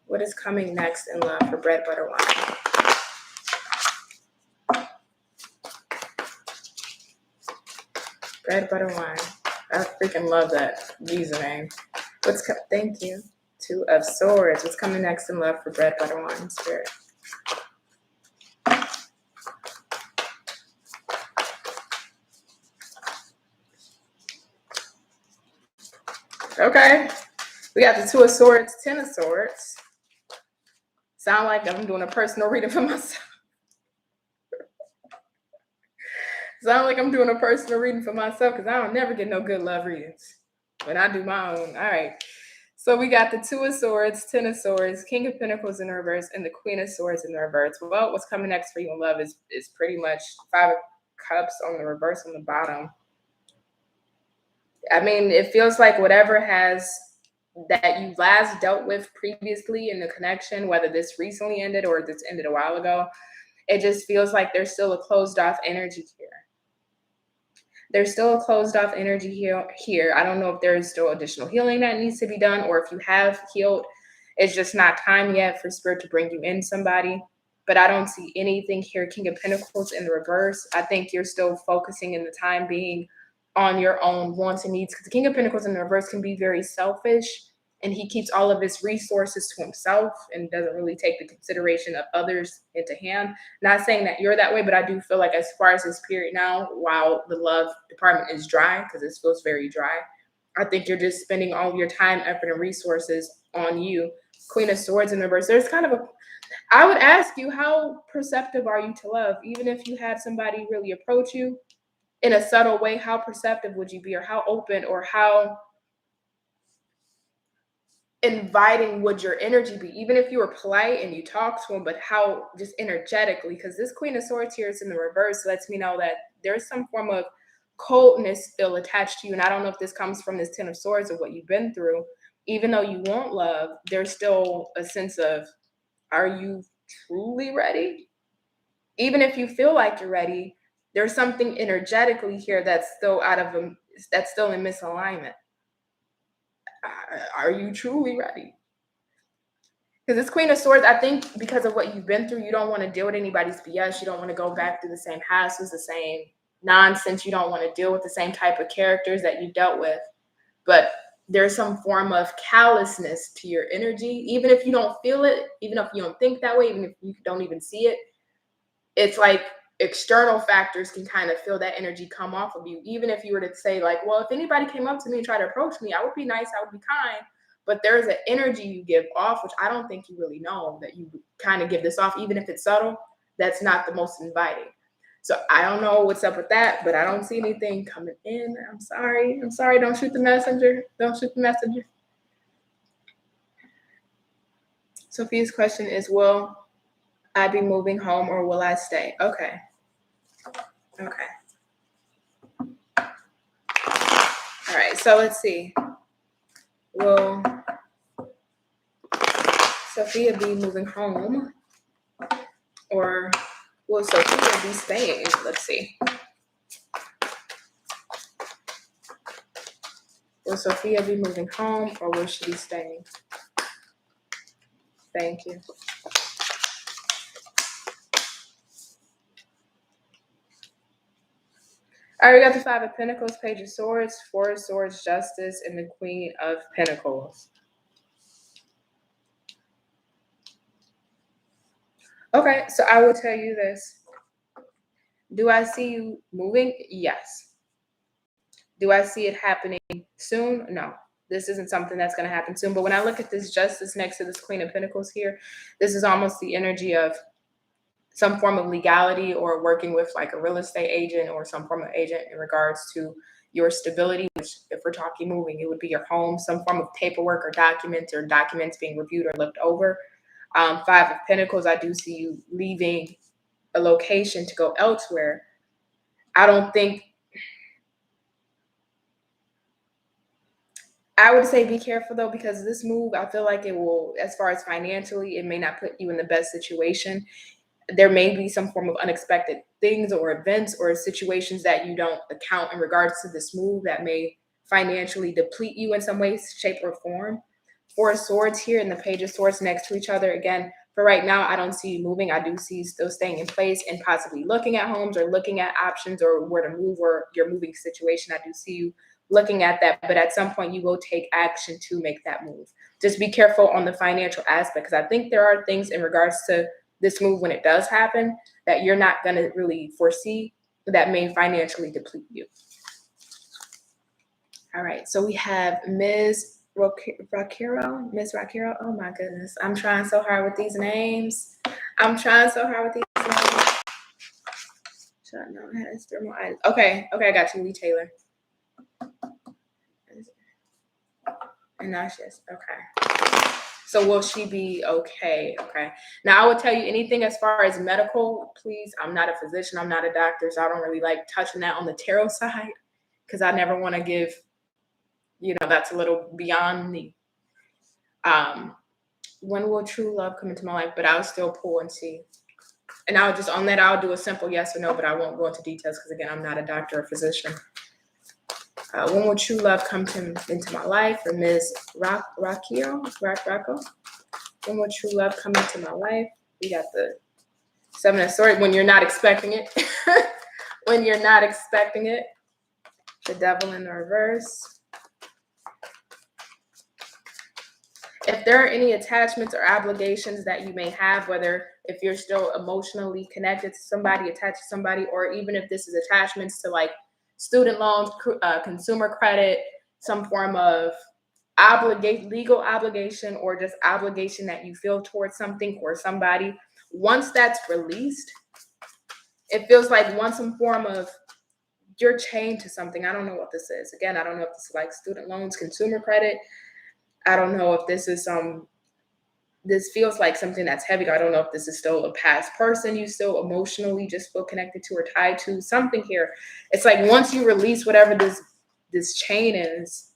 What is coming next in love for bread, butter, wine? Bread, butter, wine. I freaking love that username. Thank you. Two of Swords. What's coming next in love for bread, butter, wine, Spirit? Okay. We got the Two of Swords, Ten of Swords. Sound like I'm doing a personal reading for myself. Sound like I'm doing a personal reading for myself, because I don't never get no good love readings when I do my own. All right. So we got the Two of Swords, Ten of Swords, King of Pentacles in the reverse, and the Queen of Swords in the reverse. Well, what's coming next for you in love is pretty much Five of Cups on the reverse on the bottom. I mean, it feels like whatever that you last dealt with previously in the connection, whether this recently ended or this ended a while ago, it just feels like there's still a closed off energy here. There's still a closed off energy here. I don't know if there's still additional healing that needs to be done, or if you have healed, it's just not time yet for Spirit to bring you in somebody. But I don't see anything here. King of Pentacles in the reverse. I think you're still focusing in the time being on your own wants and needs, because the King of Pentacles in the reverse can be very selfish, and he keeps all of his resources to himself and doesn't really take the consideration of others into hand. Not saying that you're that way, but I do feel like as far as this period now, while the love department is dry, because this feels very dry, I think you're just spending all your time, effort, and resources on you. Queen of Swords in reverse. There's kind of a, I would ask you, how perceptive are you to love? Even if you had somebody really approach you in a subtle way, how perceptive would you be, or how open, or how inviting would your energy be? Even if you were polite and you talked to him, but how just energetically, because this Queen of Swords here is in the reverse, lets me know that there's some form of coldness still attached to you. And I don't know if this comes from this Ten of Swords or what you've been through. Even though you want love, there's still a sense of, are you truly ready? Even if you feel like you're ready, there's something energetically here that's still that's still in misalignment. Are you truly ready? Because this Queen of Swords, I think because of what you've been through, you don't want to deal with anybody's BS. You don't want to go back through the same hassles, the same nonsense. You don't want to deal with the same type of characters that you dealt with. But there's some form of callousness to your energy. Even if you don't feel it, even if you don't think that way, even if you don't even see it, it's like external factors can kind of feel that energy come off of you. Even if you were to say like, well, if anybody came up to me and tried to approach me, I would be nice, I would be kind. But there's an energy you give off, which I don't think you really know, that you kind of give this off, even if it's subtle, that's not the most inviting. So I don't know what's up with that, but I don't see anything coming in. I'm sorry. Don't shoot the messenger. Sophia's question is, will I be moving home or will I stay? Okay. All right, so let's see. Will Sophia be moving home or will Sophia be staying? Let's see. Will Sophia be moving home or will she be staying? Thank you. All right, we got the Five of Pentacles, Page of Swords, Four of Swords, Justice, and the Queen of Pentacles. Okay, so I will tell you this. Do I see you moving? Yes. Do I see it happening soon? No. This isn't something that's going to happen soon. But when I look at this Justice next to this Queen of Pentacles here, this is almost the energy of some form of legality or working with like a real estate agent or some form of agent in regards to your stability, which if we're talking moving, it would be your home, some form of paperwork or documents being reviewed or looked over. Five of Pentacles, I do see you leaving a location to go elsewhere. I would say be careful though, because this move, I feel like it will, as far as financially, it may not put you in the best situation. There may be some form of unexpected things or events or situations that you don't account in regards to this move that may financially deplete you in some way, shape, or form. Four of Swords here and the Page of Swords next to each other. Again, for right now, I don't see you moving. I do see you still staying in place and possibly looking at homes or looking at options or where to move or your moving situation. I do see you looking at that, but at some point you will take action to make that move. Just be careful on the financial aspect, because I think there are things in regards to this move when it does happen that you're not going to really foresee that may financially deplete you. All right, so we have Ms. Rakiro. Oh my goodness, I'm trying so hard with these names. Okay, I got you, Lee Taylor. And now she's okay. So will she be okay? Okay. Now I would tell you anything as far as medical, please. I'm not a physician. I'm not a doctor. So I don't really like touching that on the tarot side because I never want to give, that's a little beyond me. When will true love come into my life? But I'll still pull and see. And I'll do a simple yes or no, but I won't go into details because again, I'm not a doctor or physician. When will true love come into my life? For Ms. Rocco. When will true love come into my life? We got the Seven of Swords. When you're not expecting it. When you're not expecting it. The Devil in the reverse. If there are any attachments or obligations that you may have, whether if you're still emotionally connected to somebody, attached to somebody, or even if this is attachments to like student loans, consumer credit, some form of legal obligation, or just obligation that you feel towards something or somebody. Once that's released, it feels like some form of, you're chained to something. I don't know what this is. Again, I don't know if this is like student loans, consumer credit. I don't know if this is this feels like something that's heavy. I don't know if this is still a past person you still emotionally just feel connected to or tied to. Something here. It's like once you release whatever this chain is,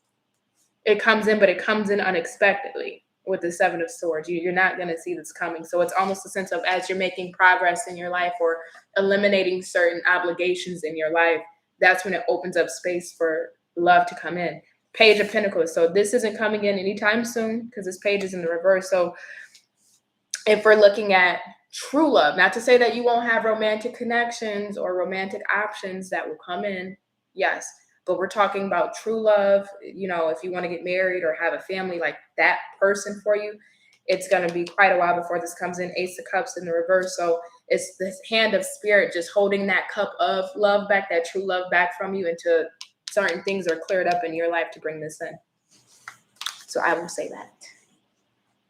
it comes in, but it comes in unexpectedly with the Seven of Swords. You're not going to see this coming. So it's almost a sense of, as you're making progress in your life or eliminating certain obligations in your life, that's when it opens up space for love to come in. Page of Pentacles. So this isn't coming in anytime soon because this page is in the reverse. So if we're looking at true love, not to say that you won't have romantic connections or romantic options that will come in, yes, but we're talking about true love. You know, if you want to get married or have a family, like that person for you, it's going to be quite a while before this comes in. Ace of Cups in the reverse. So it's this hand of spirit just holding that cup of love back, that true love back from you, until certain things are cleared up in your life to bring this in. So I will say that.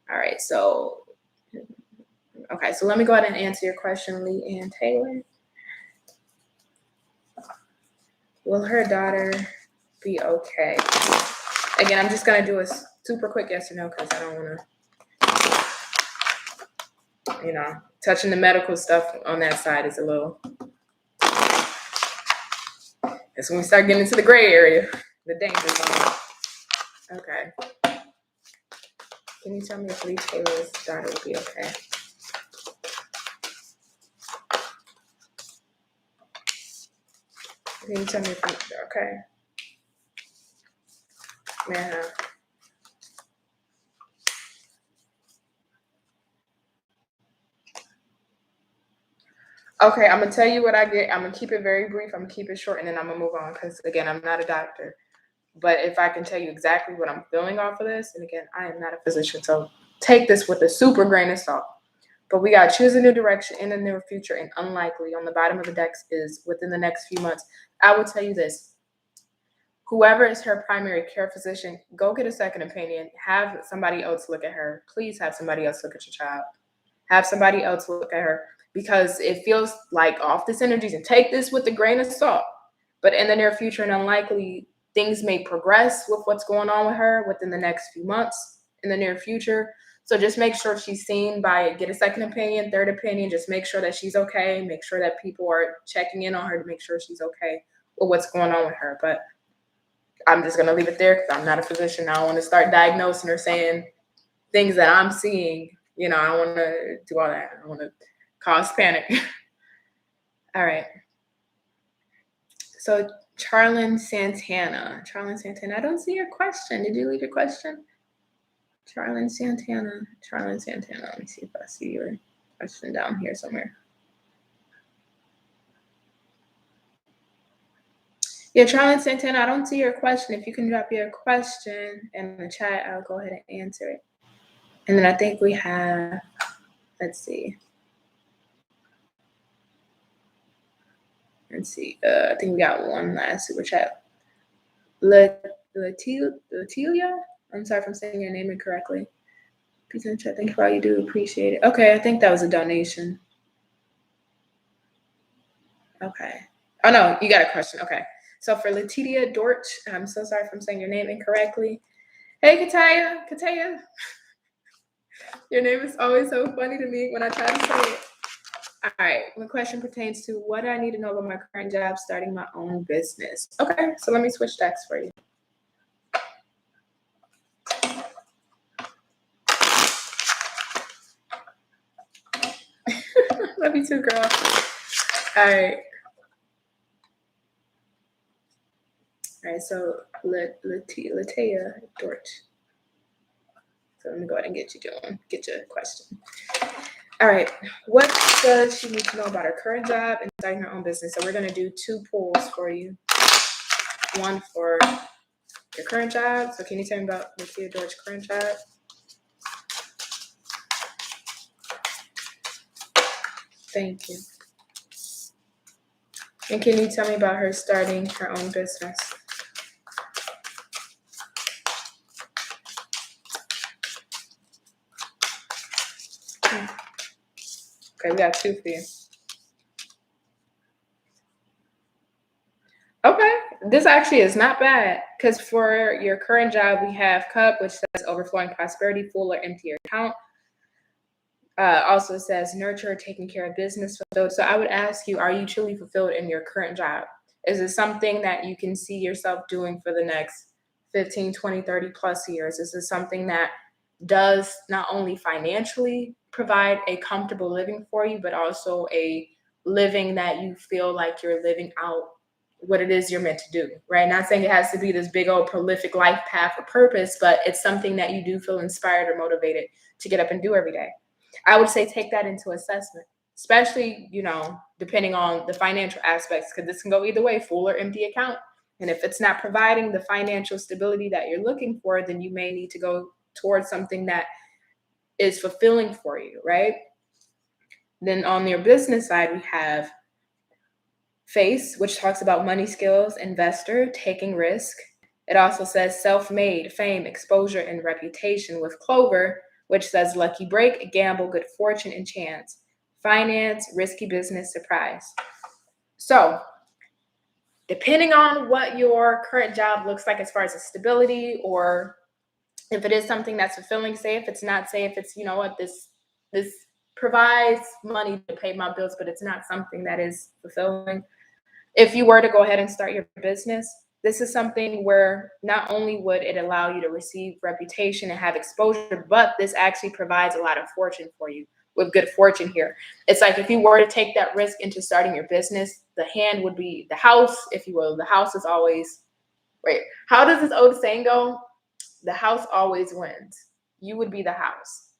All right. So, okay. So let me go ahead and answer your question, Lee Ann Taylor. Will her daughter be okay? Again, I'm just going to do a super quick yes or no because I don't want to, you know, touching the medical stuff on that side is a little, that's when we start getting into the gray area, the danger zone. Okay. Can you tell me if Lee Taylor's daughter will be okay? Can you tell me if okay? Man. Okay, I'm going to tell you what I get. I'm going to keep it very brief. I'm going to keep it short, and then I'm going to move on because, again, I'm not a doctor. But if I can tell you exactly what I'm feeling off of this, and again, I am not a physician, so take this with a super grain of salt. But we got choose a new direction in the near future, and unlikely on the bottom of the decks is within the next few months. I will tell you this. Whoever is her primary care physician, go get a second opinion. Have somebody else look at her. Please have somebody else look at your child. Have somebody else look at her, because it feels like off this energies, and take this with a grain of salt. But in the near future and unlikely, things may progress with what's going on with her within the next few months in the near future. So just make sure she's seen get a second opinion, third opinion. Just make sure that she's okay. Make sure that people are checking in on her to make sure she's okay with what's going on with her. But I'm just going to leave it there because I'm not a physician. I don't want to start diagnosing or saying things that I'm seeing. You know, I don't want to do all that. I don't want to cause panic. All right. So Charlene Santana, I don't see your question. Did you leave your question? Charlene Santana. Let me see if I see your question down here somewhere. Yeah, Charlene Santana, I don't see your question. If you can drop your question in the chat, I'll go ahead and answer it. And then I think we have, let's see. I think we got one last super chat. Latilia? I'm sorry if I'm saying your name incorrectly. Peace in the chat. Thank you for all you do. Appreciate it. Okay, I think that was a donation. Okay. Oh, no, you got a question. Okay. So for Latitia Dorch, I'm so sorry if I'm saying your name incorrectly. Hey, Kataya. Your name is always so funny to me when I try to say it. All right. My question pertains to what do I need to know about my current job, starting my own business. Okay. So let me switch decks for you. Love you too, girl. All right. All right, so Latia Dorch. So let me go ahead and get your question. All right, what does she need to know about her current job and starting her own business? So we're going to do 2 pulls for you. One for your current job. So can you tell me about Latia Dorch's current job? Thank you. And can you tell me about her starting her own business? Okay, we got 2 for you. Okay, this actually is not bad because for your current job, we have Cup, which says overflowing prosperity, full or empty account. Also says nurture, taking care of business fulfilled. So I would ask you, are you truly fulfilled in your current job? Is it something that you can see yourself doing for the next 15, 20, 30 plus years? Is it something that does not only financially provide a comfortable living for you, but also a living that you feel like you're living out what it is you're meant to do, right? Not saying it has to be this big old prolific life path or purpose, but it's something that you do feel inspired or motivated to get up and do every day. I would say take that into assessment, especially, depending on the financial aspects, because this can go either way, full or empty account. And if it's not providing the financial stability that you're looking for, then you may need to go towards something that is fulfilling for you, right? Then on your business side, we have Face, which talks about money skills, investor, taking risk. It also says self-made, fame, exposure, and reputation with Clover, which says lucky break, gamble, good fortune, and chance. Finance, risky business, surprise. So depending on what your current job looks like as far as the stability, or if it is something that's fulfilling, say if it's not, say if it's, this provides money to pay my bills, but it's not something that is fulfilling. If you were to go ahead and start your business, this is something where not only would it allow you to receive reputation and have exposure, but this actually provides a lot of fortune for you with good fortune here. It's like if you were to take that risk into starting your business, the hand would be the house, if you will. The house is always, wait, how does this old saying go? The house always wins. You would be the house.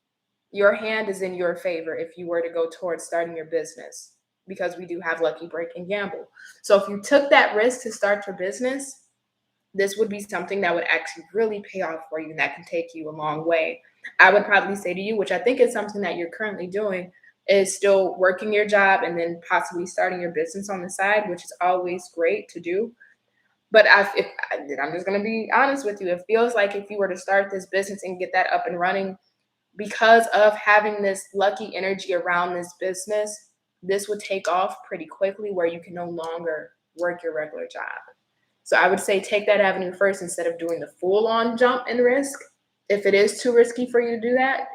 Your hand is in your favor if you were to go towards starting your business, because we do have lucky break and gamble. So if you took that risk to start your business, this would be something that would actually really pay off for you and that can take you a long way. I would probably say to you, which I think is something that you're currently doing, is still working your job and then possibly starting your business on the side, which is always great to do. But I'm just going to be honest with you. It feels like if you were to start this business and get that up and running, because of having this lucky energy around this business, this would take off pretty quickly where you can no longer work your regular job. So I would say take that avenue first instead of doing the full on jump and risk. If it is too risky for you to do that,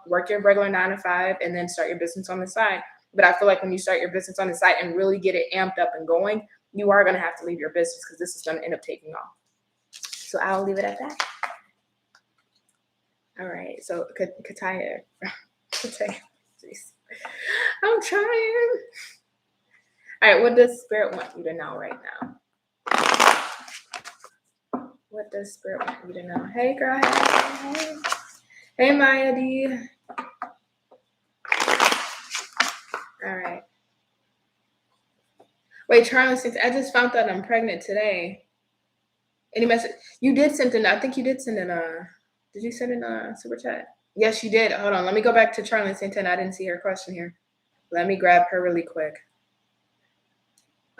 work your regular 9 to 5 and then start your business on the side. But I feel like when you start your business on the side and really get it amped up and going, you are going to have to leave your business because this is going to end up taking off. So I'll leave it at that. All right. So Kataya, I'm trying. All right. What does Spirit want you to know right now? What does Spirit want you to know? Hey, girl. Hey. Hey, Maya D. All right. Wait, Charlie, since I just found out I'm pregnant today. Any message? You did send in, I think you did send in did you send in a super chat? Yes, you did. Hold on. Let me go back to Charlie Santana. I didn't see her question here. Let me grab her really quick.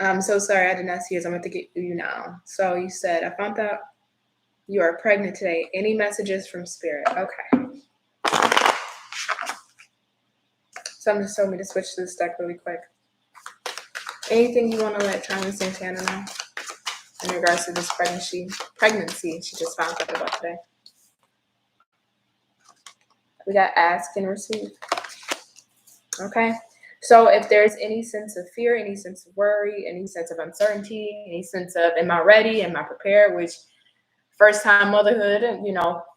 I'm so sorry. I did not see yours. I'm going to get you now. So you said, I found out you are pregnant today. Any messages from Spirit? Okay. Something just told me to switch to this deck really quick. Anything you want to let Charlie Santana know in regards to this pregnancy she just found out about today? We got ask and receive. Okay. So if there's any sense of fear, any sense of worry, any sense of uncertainty, any sense of am I ready, am I prepared, which first time motherhood,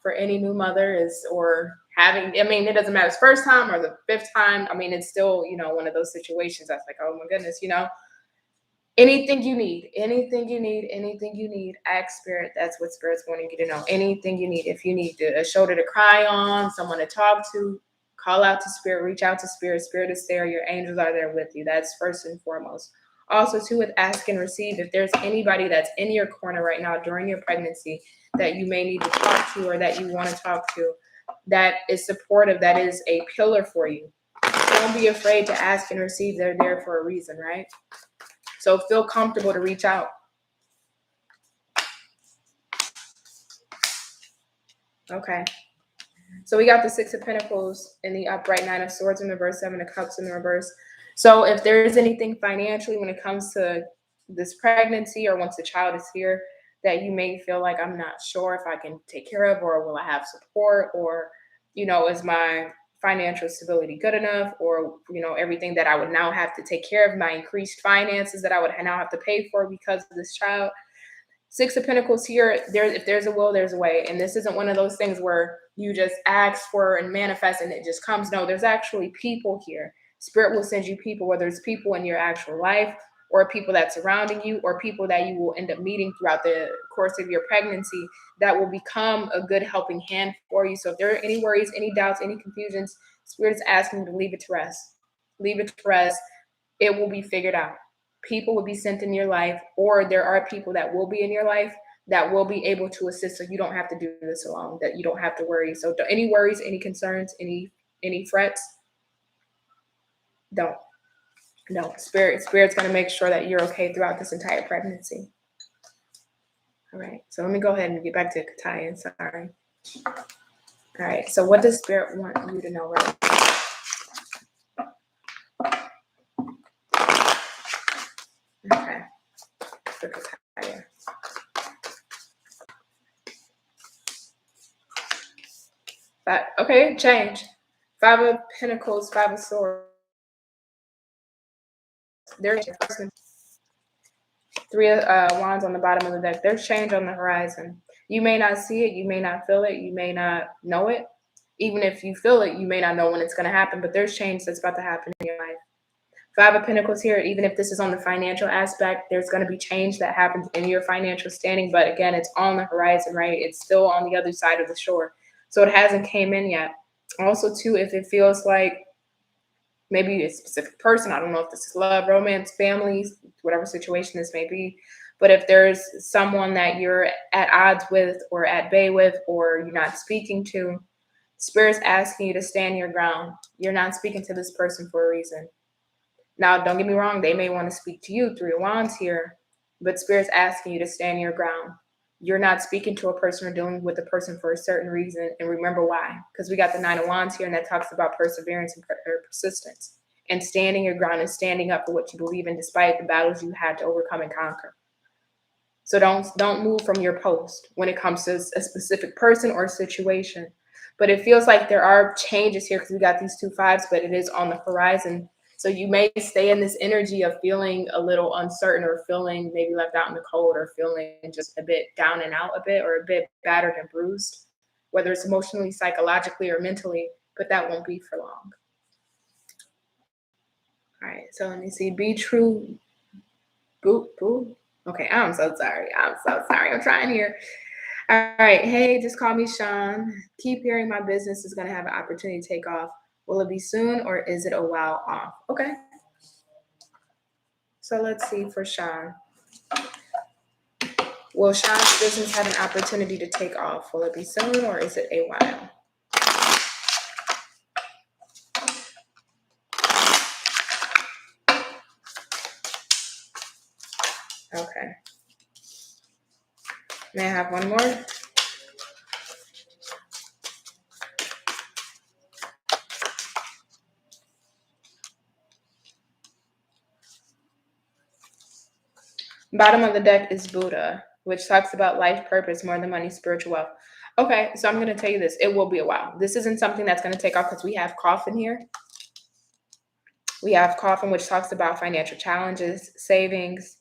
for any new mother is, or having, it doesn't matter if it's first time or the 5th time. It's still, one of those situations that's like, oh my goodness, anything you need, ask Spirit. That's what Spirit's wanting you to know. Anything you need. If you need a shoulder to cry on, someone to talk to, call out to Spirit, reach out to Spirit. Spirit is there. Your angels are there with you. That's first and foremost. Also, too, with ask and receive, if there's anybody that's in your corner right now during your pregnancy that you may need to talk to or that you want to talk to, that is supportive, that is a pillar for you, don't be afraid to ask and receive. They're there for a reason, right? So feel comfortable to reach out. Okay. So we got the Six of Pentacles in the upright, Nine of Swords in the reverse, Seven of Cups in the reverse. So if there is anything financially when it comes to this pregnancy or once the child is here that you may feel like, I'm not sure if I can take care of, or will I have support, or, is my financial stability good enough, or, everything that I would now have to take care of, my increased finances that I would now have to pay for because of this child. Six of Pentacles here, if there's a will, there's a way. And this isn't one of those things where you just ask for and manifest and it just comes. No, there's actually people here. Spirit will send you people, whether it's people in your actual life or people that's surrounding you or people that you will end up meeting throughout the course of your pregnancy that will become a good helping hand for you. So if there are any worries, any doubts, any confusions, Spirit's asking you to leave it to rest. Leave it to rest. It will be figured out. People will be sent in your life, or there are people that will be in your life that will be able to assist, so you don't have to do this alone, that you don't have to worry. So any worries, any concerns, any frets, don't. No, spirit's going to make sure that you're okay throughout this entire pregnancy. All right, so let me go ahead and get back to Kataya. Sorry. All right, so what does Spirit want you to know right now? Okay, for Kataya. But okay, change. Five of Pentacles, Five of Swords. There's Three of Wands on the bottom of the deck. There's change on the horizon. You may not see it. You may not feel it. You may not know it. Even if you feel it, you may not know when it's going to happen. But there's change that's about to happen in your life. Five of Pentacles here. Even if this is on the financial aspect, there's going to be change that happens in your financial standing. But again, it's on the horizon, right? It's still on the other side of the shore. So it hasn't came in yet. Also, too, if it feels like maybe a specific person, I don't know if this is love, romance, families, whatever situation this may be, but if there's someone that you're at odds with or at bay with or you're not speaking to, Spirit's asking you to stand your ground. You're not speaking to this person for a reason. Now, don't get me wrong, they may want to speak to you, Three of Wands here, but Spirit's asking you to stand your ground. You're not speaking to a person or dealing with a person for a certain reason. And remember why. Because we got the Nine of Wands here, and that talks about perseverance and persistence. And standing your ground and standing up for what you believe in despite the battles you had to overcome and conquer. So don't move from your post when it comes to a specific person or situation. But it feels like there are changes here because we got these two fives, but it is on the horizon. So you may stay in this energy of feeling a little uncertain or feeling maybe left out in the cold or feeling just a bit down and out a bit or a bit battered and bruised, whether it's emotionally, psychologically, or mentally, but that won't be for long. All right, so let me see. Be true. Boop, boop. Okay, I'm so sorry. I'm trying here. All right. Hey, just call me Sean. Keep hearing my business is going to have an opportunity to take off. Will it be soon or is it a while off? Okay. So let's see for Sean. Will Sean's business have an opportunity to take off? Will it be soon or is it a while? Okay. May I have one more? Bottom of the deck is Buddha, which talks about life purpose more than money, spiritual wealth. Okay, so I'm going to tell you this. It will be a while. This isn't something that's going to take off because we have Coffin here. We have Coffin, which talks about financial challenges, savings.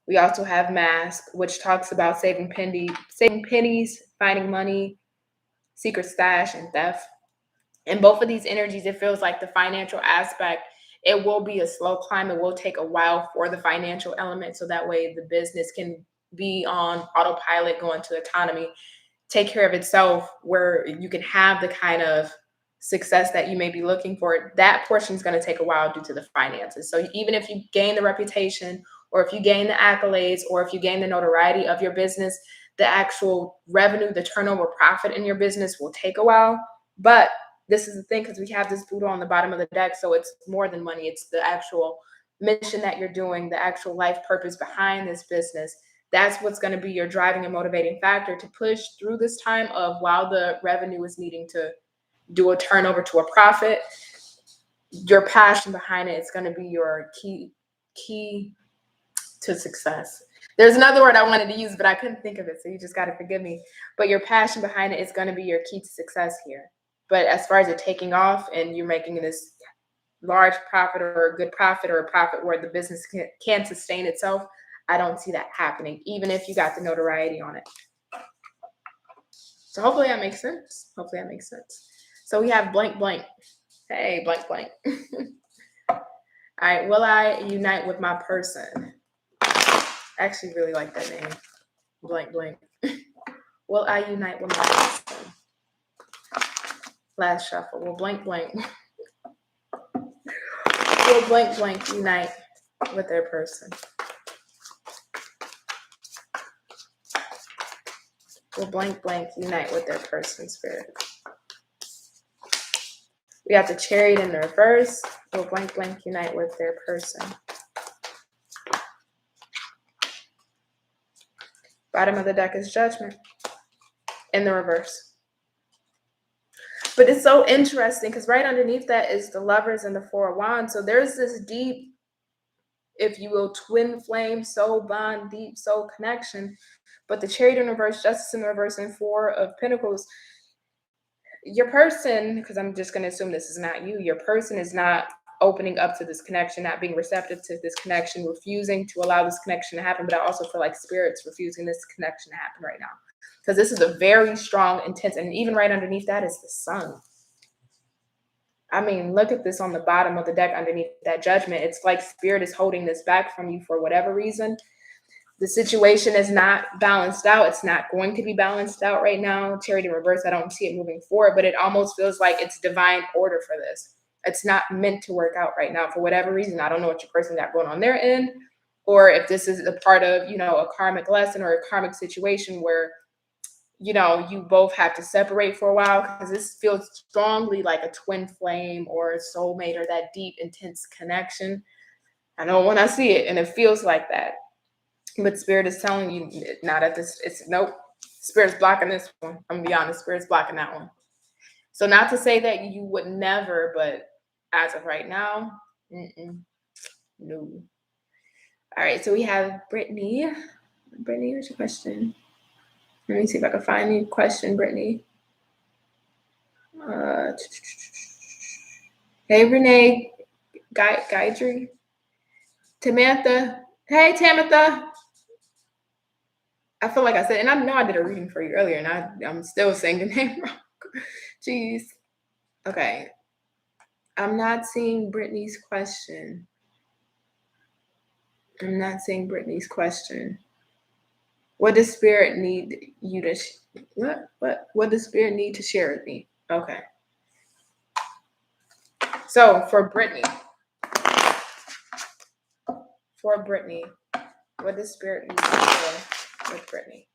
We also have Mask, which talks about saving pennies, finding money, secret stash, and theft. In both of these energies, it feels like the financial aspect, it will be a slow climb. It will take a while for the financial element. So that way the business can be on autopilot, go into autonomy, take care of itself, where you can have the kind of success that you may be looking for. That portion is going to take a while due to the finances. So even if you gain the reputation, or if you gain the accolades, or if you gain the notoriety of your business, the actual revenue, the turnover profit in your business will take a while. But this is the thing, because we have this Buddha on the bottom of the deck. So it's more than money. It's the actual mission that you're doing, the actual life purpose behind this business That's what's going to be your driving and motivating factor to push through this time of while the revenue is needing to do a turnover to a profit. Your passion behind it is going to be your key to success. There's another word I wanted to use, but I couldn't think of it, so you just got to forgive me. But your passion behind it is going to be your key to success here. But as far as it taking off and you're making this large profit or a good profit or a profit where the business can sustain itself, I don't see that happening, even if you got the notoriety on it. So hopefully that makes sense. Hopefully that makes sense. So we have blank, blank. Hey, blank, blank. All right. Will I unite with my person? I actually really like that name. Blank, blank. Will I unite with my person? Last shuffle. Will blank, blank. Will blank, blank unite with their person? Will blank, blank unite with their person, Spirit? We got the Chariot in the reverse. Will blank, blank unite with their person? Bottom of the deck is Judgment in the reverse. But it's so interesting because right underneath that is the Lovers and the Four of Wands. So there's this deep, if you will, twin flame, soul bond, deep soul connection. But the Chariot in reverse, Justice in the reverse, and Four of Pentacles. Your person, because I'm just going to assume this is not you, your person is not opening up to this connection, not being receptive to this connection, refusing to allow this connection to happen. But I also feel like Spirit's refusing this connection to happen right now. Because this is a very strong, intense, and even right underneath that is the Sun. I mean, look at this on the bottom of the deck underneath that Judgment. It's like Spirit is holding this back from you for whatever reason. The situation is not balanced out. It's not going to be balanced out right now. Chariot in reverse, I don't see it moving forward, but it almost feels like it's divine order for this. It's not meant to work out right now for whatever reason. I don't know what your person got going on their end, or if this is a part of, a karmic lesson or a karmic situation where, you both have to separate for a while, because this feels strongly like a twin flame or a soulmate or that deep, intense connection. I know when I see it, and it feels like that. But Spirit is telling you not at this. It's nope. Spirit's blocking this one. I'm gonna be honest. Spirit's blocking that one. So not to say that you would never, but as of right now, no. All right. So we have Brittany. Brittany, what's your question? Let me see if I can find your question, Brittany. Hey, Renee, Gaidry, Tamatha. Hey, Tamatha. I feel like I said, and I know I did a reading for you earlier, and I'm still saying the name wrong. Jeez. Okay. I'm not seeing Brittany's question. What does Spirit need you to? What does Spirit need to share with me? Okay. So for Brittany, what does Spirit need to share with Brittany?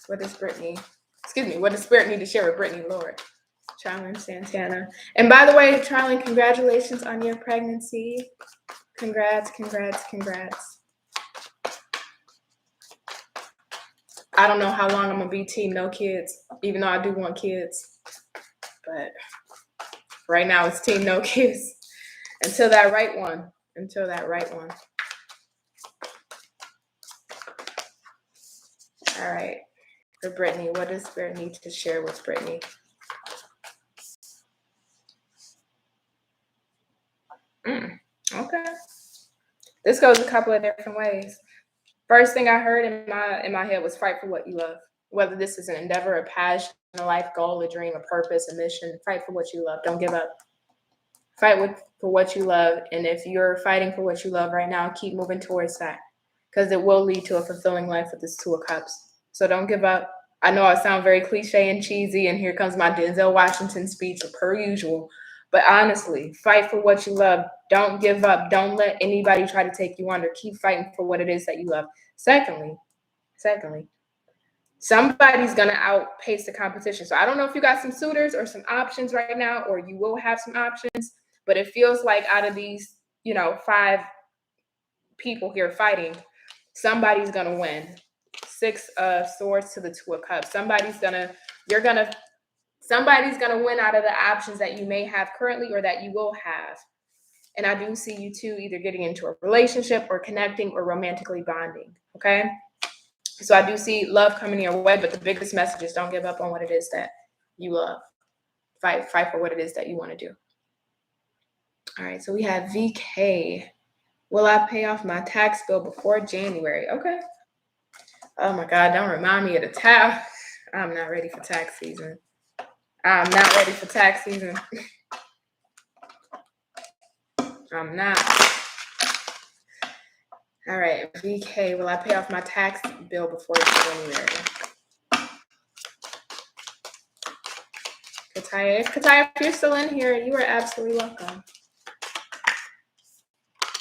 What does Spirit need to share with Brittany, Lord? Charlene Santana. And by the way, Charlene, congratulations on your pregnancy. Congrats. I don't know how long I'm going to be team no kids, even though I do want kids. But right now it's team no kids. Until that right one. All right. For Brittany, what does Spirit need to share with Brittany? Okay. This goes a couple of different ways. First thing I heard in my head was fight for what you love. Whether this is an endeavor, a passion, a life goal, a dream, a purpose, a mission, fight for what you love. Don't give up. Fight for what you love. And if you're fighting for what you love right now, keep moving towards that, because it will lead to a fulfilling life with this Two of Cups. So don't give up. I know I sound very cliche and cheesy, and here comes my Denzel Washington speech per usual. But honestly, fight for what you love. Don't give up. Don't let anybody try to take you under. Keep fighting for what it is that you love. Secondly, Somebody's going to outpace the competition. So I don't know if you got some suitors or some options right now, or you will have some options, but it feels like out of these, 5 people here fighting, somebody's going to win. 6 of Swords to the 2 of Cups. Somebody's going to win out of the options that you may have currently or that you will have. And I do see you two either getting into a relationship or connecting or romantically bonding. Okay. So I do see love coming your way, but the biggest message is don't give up on what it is that you love. Fight for what it is that you want to do. All right. So we have VK. Will I pay off my tax bill before January? Okay. Oh my God. Don't remind me of the tax. I'm not ready for tax season. I'm not not. All right, VK, will I pay off my tax bill before January? Kataya, if you're still in here, you are absolutely welcome.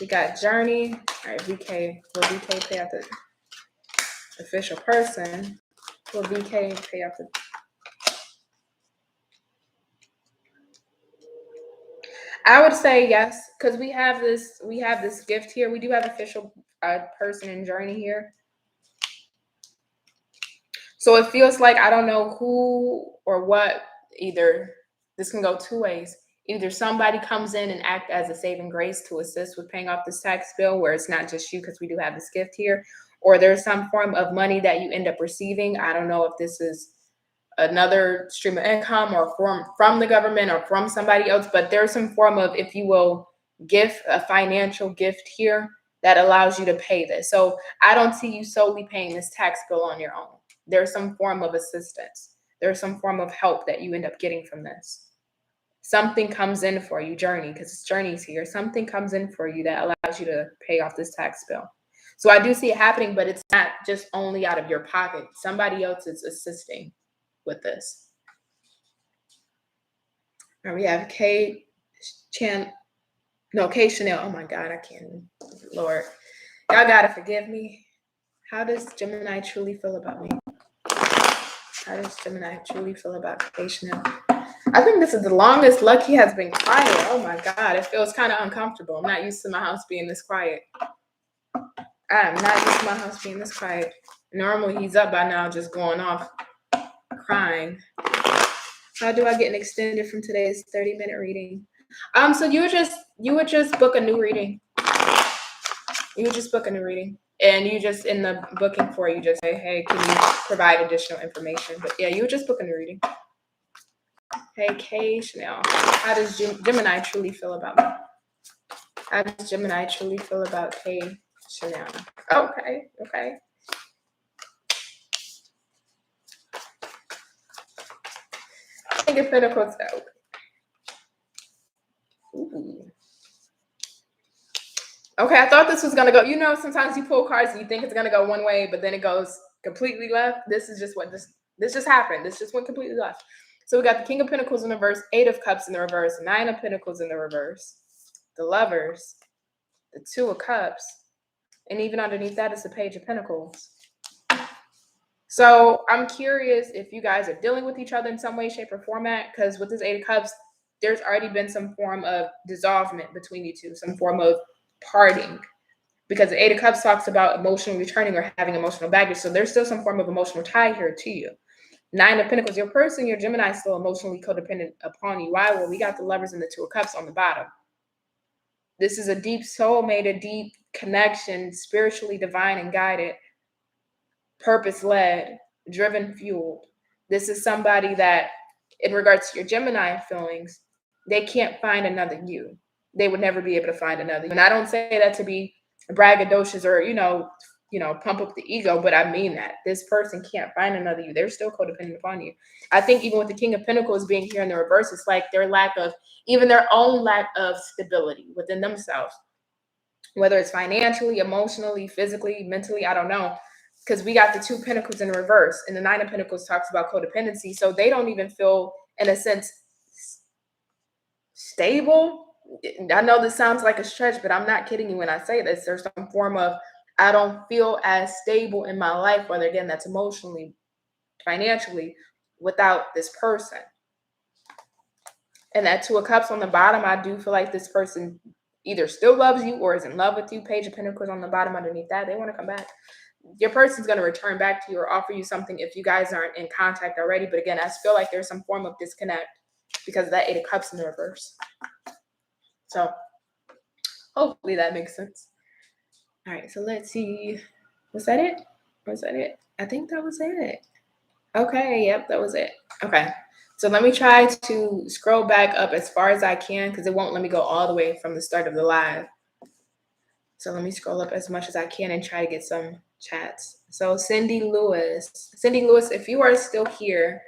We got Journey. All right, VK, will VK pay off the official person? Will VK pay off the... I would say yes, because we have this gift here. We do have official person in Journey here. So it feels like, I don't know who or what, either this can go 2 ways. Either somebody comes in and act as a saving grace to assist with paying off this tax bill, where it's not just you, because we do have this gift here, or there's some form of money that you end up receiving. I don't know if this is another stream of income or from the government or from somebody else, but there's some form of, if you will, gift, a financial gift here that allows you to pay this. So I don't see you solely paying this tax bill on your own. There's some form of assistance. There's some form of help that you end up getting from this. Something comes in for you, Journey, because Journey's here. Something comes in for you that allows you to pay off this tax bill. So I do see it happening, but it's not just only out of your pocket. Somebody else is assisting with this. All right, we have K Chanel. Oh my God, I can't. Lord, y'all gotta forgive me. How does Gemini truly feel about me? How does Gemini truly feel about K Chanel? I think this is the longest Lucky has been quiet. Oh my God, it feels kind of uncomfortable. I'm not used to my house being this quiet. I'm not used to my house being this quiet. Normally he's up by now just going off crying. How do I get an extended from today's 30-minute reading? So you would just book a new reading. You would just book a new reading. And you just, in the booking for it, you just say, hey, can you provide additional information? But yeah, you would just book a new reading. Hey, K Chanel, how does Gemini truly feel about me? How does Gemini truly feel about K Chanel? Okay. King of Pentacles out. Ooh. Okay, I thought this was gonna go. Sometimes you pull cards and you think it's gonna go one way, but then it goes completely left. This is just what this just happened. This just went completely left. So we got the King of Pentacles in the reverse, 8 of Cups in the reverse, 9 of Pentacles in the reverse, the Lovers, the 2 of Cups, and even underneath that is the Page of Pentacles. So I'm curious if you guys are dealing with each other in some way, shape, or format, because with this 8 of Cups, there's already been some form of dissolvement between you two, some form of parting, because the 8 of Cups talks about emotionally returning or having emotional baggage. So there's still some form of emotional tie here to you. 9 of Pentacles, your person, your Gemini, is still emotionally codependent upon you. Why? Well, we got the Lovers and the 2 of Cups on the bottom. This is a deep soulmate, a deep connection, spiritually divine and guided, purpose-led, driven, fueled. This is somebody that, in regards to your Gemini feelings, they can't find another you. They would never be able to find another you. And I don't say that to be braggadocious or, pump up the ego, but I mean that. This person can't find another you. They're still codependent upon you. I think even with the King of Pentacles being here in the reverse, it's like their own lack of stability within themselves, whether it's financially, emotionally, physically, mentally, I don't know. Because we got the 2 Pentacles in the reverse, and the 9 of Pentacles talks about codependency. So they don't even feel, in a sense, stable. I know this sounds like a stretch, but I'm not kidding you when I say this. There's some form of, I don't feel as stable in my life, whether again, that's emotionally, financially without this person. And that Two of Cups on the bottom, I do feel like this person either still loves you or is in love with you. Page of Pentacles on the bottom underneath that. They want to come back. Your person's going to return back to you or offer you something if you guys aren't in contact already. But again, I feel like there's some form of disconnect because of that Eight of Cups in the reverse. So hopefully that makes sense. All right, so let's see. Was that it? Was that it? I think that was it. Okay, yep, that was it. Okay, so let me try to scroll back up as far as I can because it won't let me go all the way from the start of the live. So let me scroll up as much as I can and try to get some chats. So Cindy Lewis, if you are still here,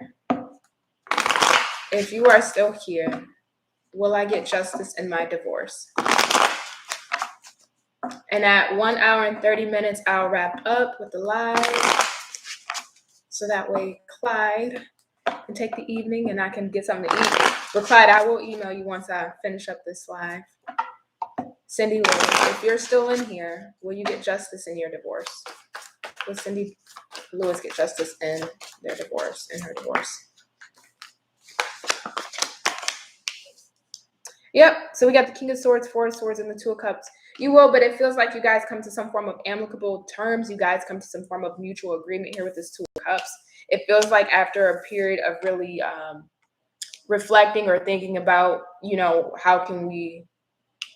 will I get justice in my divorce? And at 1 hour and 30 minutes, I'll wrap up with the live. So that way Clyde can take the evening and I can get something to eat. But Clyde, I will email you once I finish up this live. Cindy Lewis, if you're still in here, will you get justice in your divorce? Will Cindy Lewis get justice in her divorce? Yep, so we got the King of Swords, Four of Swords, and the Two of Cups. You will, but it feels like you guys come to some form of amicable terms. You guys come to some form of mutual agreement here with this Two of Cups. It feels like after a period of really reflecting or thinking about, how can we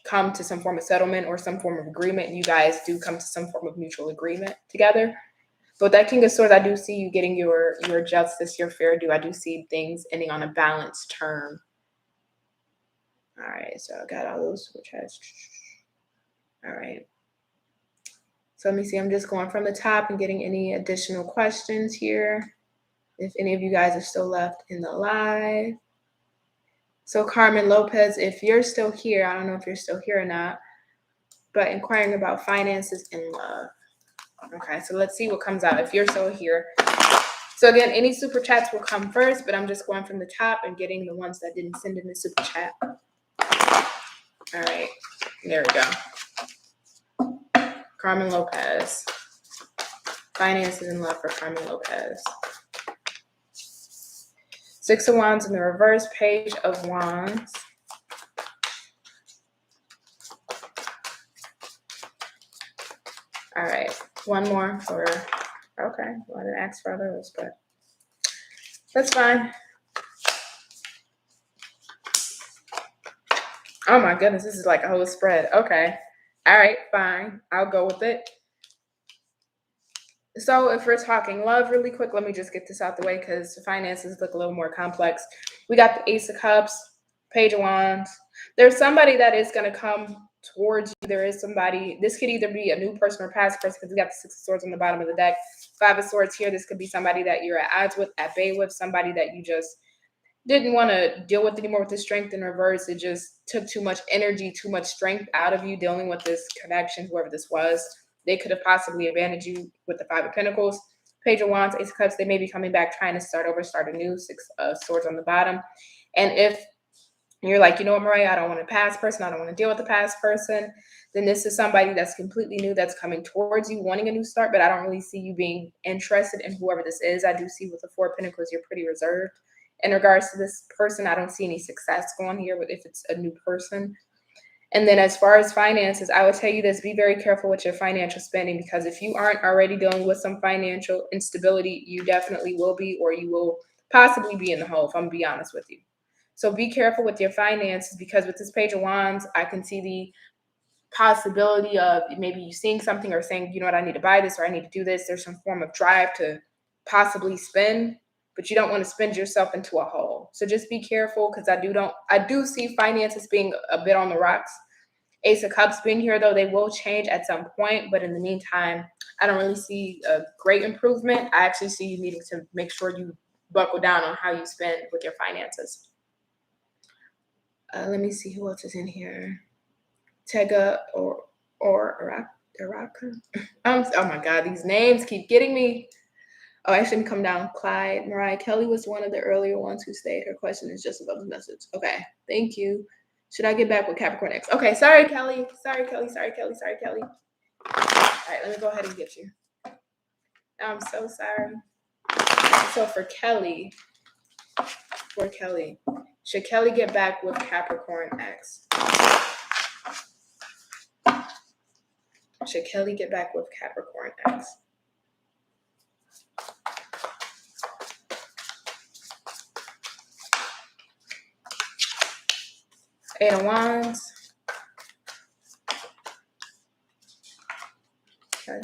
come to some form of settlement or some form of agreement, you guys do come to some form of mutual agreement together. But that King of Swords, I do see you getting your justice, your fair due. I do see things ending on a balanced term. All right, so I got all those Superchats. All right. So let me see. I'm just going from the top and getting any additional questions here. If any of you guys are still left in the live. So Carmen Lopez, if you're still here, I don't know if you're still here or not, but inquiring about finances and love. Okay, so let's see what comes out if you're still here. So again, any super chats will come first, but I'm just going from the top and getting the ones that didn't send in the super chat. All right, there we go. Carmen Lopez. Finances and love for Carmen Lopez. Six of Wands in the reverse, Page of Wands. All right, one more for, okay, well, I didn't ask for others, but that's fine. Oh my goodness, this is like a whole spread. Okay, all right, fine, I'll go with it. So if we're talking love really quick, let me just get this out the way because the finances look a little more complex. We got the Ace of Cups, Page of Wands. There's somebody that is going to come towards you. There is somebody, this could either be a new person or past person because we got the Six of Swords on the bottom of the deck. Five of Swords here. This could be somebody that you're at odds with, at bay with, somebody that you just didn't want to deal with anymore with the strength in reverse. It just took too much energy, too much strength out of you dealing with this connection, whoever this was. They could have possibly abandoned you with the Five of Pentacles. Page of Wands, Ace of Cups, they may be coming back trying to start over, start anew. Six of Swords on the bottom. And if you're like, you know what, Mariah, I don't want a past person, I don't want to deal with the past person, then this is somebody that's completely new that's coming towards you, wanting a new start, but I don't really see you being interested in whoever this is. I do see with the Four of Pentacles, you're pretty reserved. In regards to this person, I don't see any success going here with if it's a new person. And then as far as finances, I would tell you this, be very careful with your financial spending because if you aren't already dealing with some financial instability, you definitely will be, or you will possibly be in the hole, if I'm going to be honest with you. So be careful with your finances because with this Page of Wands, I can see the possibility of maybe you seeing something or saying, you know what, I need to buy this or I need to do this. There's some form of drive to possibly spend, but you don't want to spend yourself into a hole. So just be careful because I do see finances being a bit on the rocks. Ace of Cups being here, though, they will change at some point. But in the meantime, I don't really see a great improvement. I actually see you needing to make sure you buckle down on how you spend with your finances. Let me see who else is in here. Tega or Araka. Oh my God, these names keep getting me. Oh, I shouldn't come down. Clyde. Mariah Kelly was one of the earlier ones who stayed. Her question is just above the message. Okay, thank you. Should I get back with Capricorn X? Okay, sorry, Kelly. Sorry, Kelly. All right, let me go ahead and get you. I'm so sorry. So for Kelly, should Kelly get back with Capricorn X? Should Kelly get back with Capricorn X? Eight of Wands. Okay.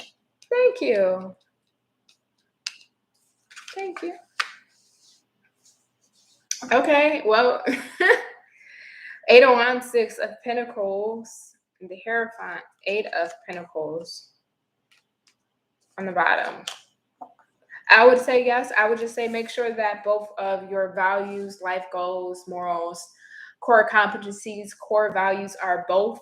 Thank you. Thank you. Okay, well, Eight of Wands, Six of Pentacles, and the Hierophant, Eight of Pentacles on the bottom. I would say yes. I would just say make sure that both of your values, life goals, morals, core competencies, core values are both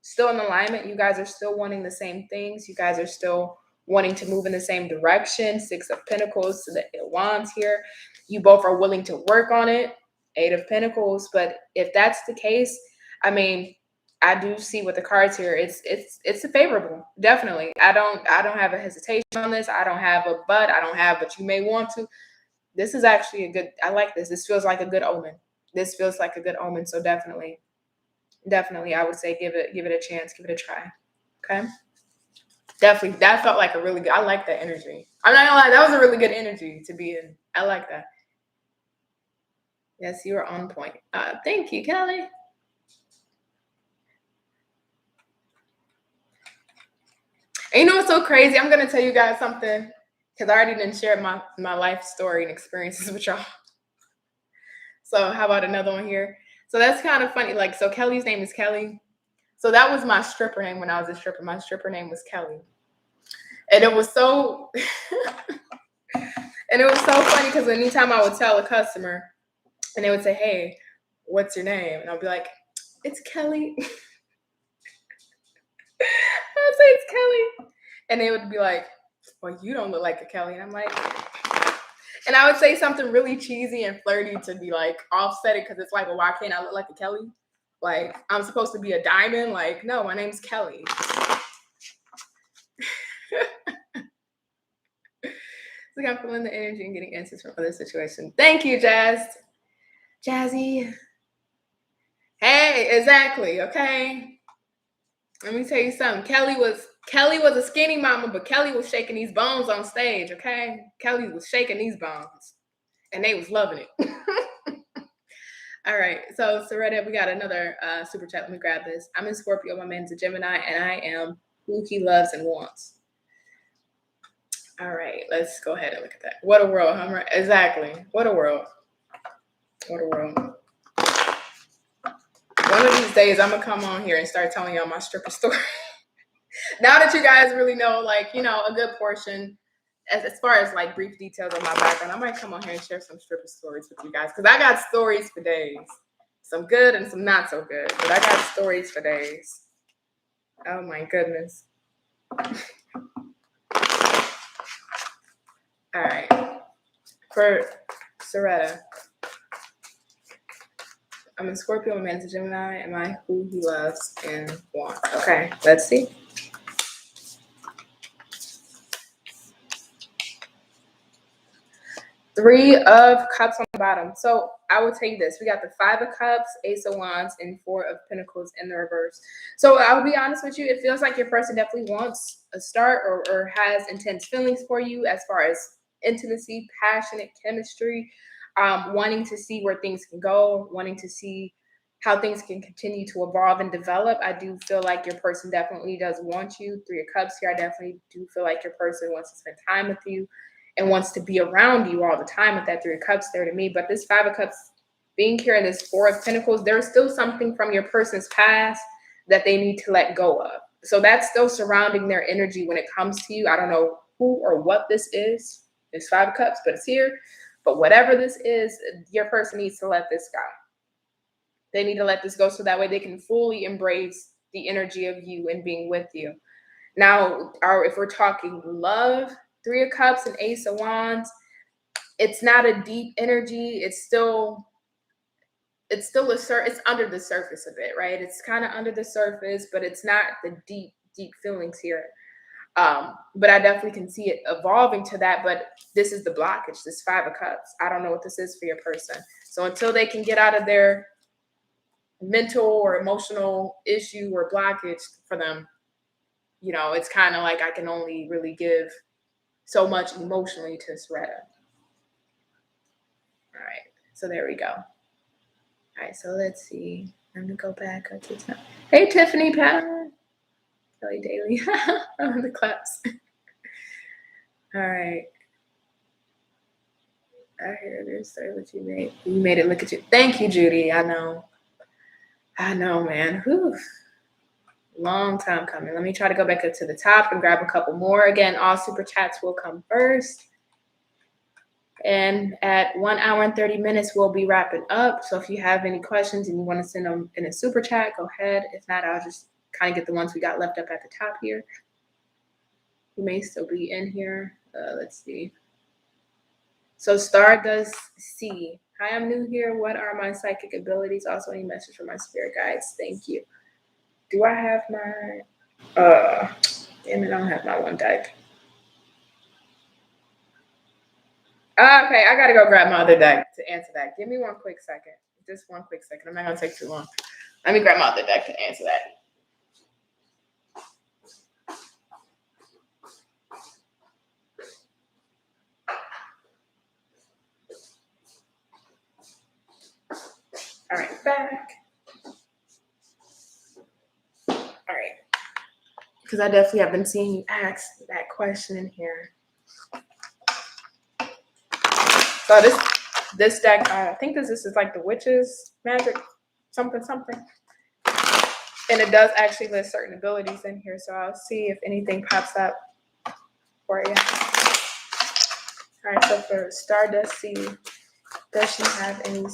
still in alignment. You guys are still wanting the same things. You guys are still wanting to move in the same direction. Six of Pentacles to the Eight of Wands here. You both are willing to work on it. Eight of Pentacles. But if that's the case, I mean, I do see with the cards here, it's a favorable, definitely. I don't have a hesitation on this. I don't have a but. I don't have but you may want to. This is actually a good. I like this. This feels like a good omen. This feels like a good omen. So definitely, I would say give it a chance, give it a try. Okay. Definitely, that felt like a really good. I like that energy. I'm not gonna lie, that was a really good energy to be in. I like that. Yes, you are on point. Thank you, Kelly. And you know what's so crazy? I'm gonna tell you guys something because I already didn't share my life story and experiences with y'all. So how about another one here? So that's kind of funny. Like, so Kelly's name is Kelly. So that was my stripper name when I was a stripper. My stripper name was Kelly. And it was so funny because anytime I would tell a customer and they would say, "Hey, what's your name?" And I'll be like, "It's Kelly." I'd say it's Kelly. And they would be like, "Well, you don't look like a Kelly." And I'm like, and I would say something really cheesy and flirty to be like offset it because it's like, well, why can't I look like a Kelly? Like, I'm supposed to be a diamond? Like, no, my name's Kelly. So I'm feeling the energy and getting answers from other situations. Thank you, Jazzy. Hey, exactly. Okay. Let me tell you something. Kelly was a skinny mama, but Kelly was shaking these bones on stage. Okay. Kelly was shaking these bones, and they was loving it. All right. So, Soretta, we got another super chat. Let me grab this. I'm in Scorpio. My man's a Gemini, and I am who he loves and wants. All right, let's go ahead and look at that. What a world, huh? Right? Exactly. What a world. What a world. One of these days, I'm going to come on here and start telling y'all my stripper story. Now that you guys really know, like, you know, a good portion, as far as, like, brief details of my background, I might come on here and share some stripper stories with you guys. Because I got stories for days. Some good and some not so good. But I got stories for days. Oh, my goodness. All right. For Soretta, I'm in Scorpio, my man's a Gemini. Am I who he loves and wants? Okay, let's see. Three of Cups on the bottom. So I will tell you this. We got the Five of Cups, Ace of Wands, and Four of Pentacles in the reverse. So I'll be honest with you. It feels like your person definitely wants a start or has intense feelings for you as far as intimacy, passionate chemistry, wanting to see where things can go, wanting to see how things can continue to evolve and develop. I do feel like your person definitely does want you. Three of Cups here. I definitely do feel like your person wants to spend time with you and wants to be around you all the time with that Three of Cups there to me. But this Five of Cups being here in this Four of Pentacles, there's still something from your person's past that they need to let go of. So that's still surrounding their energy when it comes to you. I don't know who or what this is. It's Five of Cups, but it's here. But whatever this is, your person needs to let this go. They need to let this go so that way they can fully embrace the energy of you and being with you. Now, if we're talking love, Three of Cups and Ace of Wands, it's not a deep energy. It's still it's under the surface a bit, right? It's kind of under the surface, but it's not the deep feelings here. But I definitely can see it evolving to that. But this is the blockage, this 5 of Cups. I don't know what this is for your person. So until they can get out of their mental or emotional issue or blockage for them, you know, it's kind of like I can only really give so much emotionally to Soretta. All right, so there we go. All right, so let's see. I'm gonna go back up to time. Hey, Tiffany Pat. Kelly Daly. The claps. All right. I hear this story what you made. You made it look at you. Thank you, Judy. I know, man. Whew. Long time coming. Let me try to go back up to the top and grab a couple more. Again, all super chats will come first. And at 1 hour and 30 minutes, we'll be wrapping up. So if you have any questions and you want to send them in a super chat, go ahead. If not, I'll just kind of get the ones we got left up at the top here. You may still be in here. Let's see. So Stardust C. Hi, I'm new here. What are my psychic abilities? Also, any message from my spirit guides? Thank you. Do I have my... damn it, I don't have my one deck. Okay, I gotta go grab my other deck to answer that. Give me one quick second. Just one quick second. I'm not gonna take too long. Let me grab my other deck to answer that. All right, back. All right. Because I definitely have been seeing you ask that question in here. So this deck, I think this is like the Witch's Magic something. And it does actually list certain abilities in here. So I'll see if anything pops up for you. All right, so for Stardust C, does she have any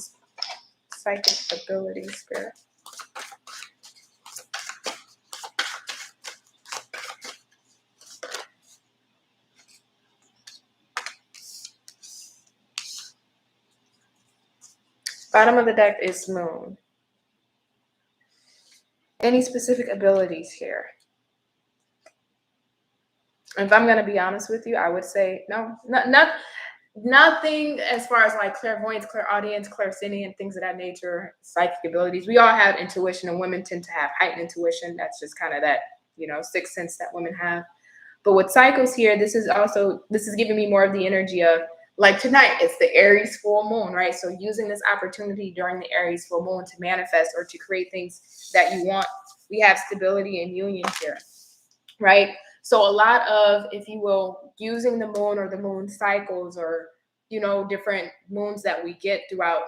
psychic abilities, Spirit? Bottom of the deck is Moon. Any specific abilities here? If I'm going to be honest with you, I would say no, nothing as far as like clairvoyance, clairaudience, clairsentient, things of that nature, psychic abilities. We all have intuition, and women tend to have heightened intuition. That's just kind of that, you know, sixth sense that women have. But with cycles here, this is giving me more of the energy of, like tonight, it's the Aries full moon, right? So using this opportunity during the Aries full moon to manifest or to create things that you want. We have stability and union here, right? So a lot of, if you will, using the moon or the moon cycles or, you know, different moons that we get throughout,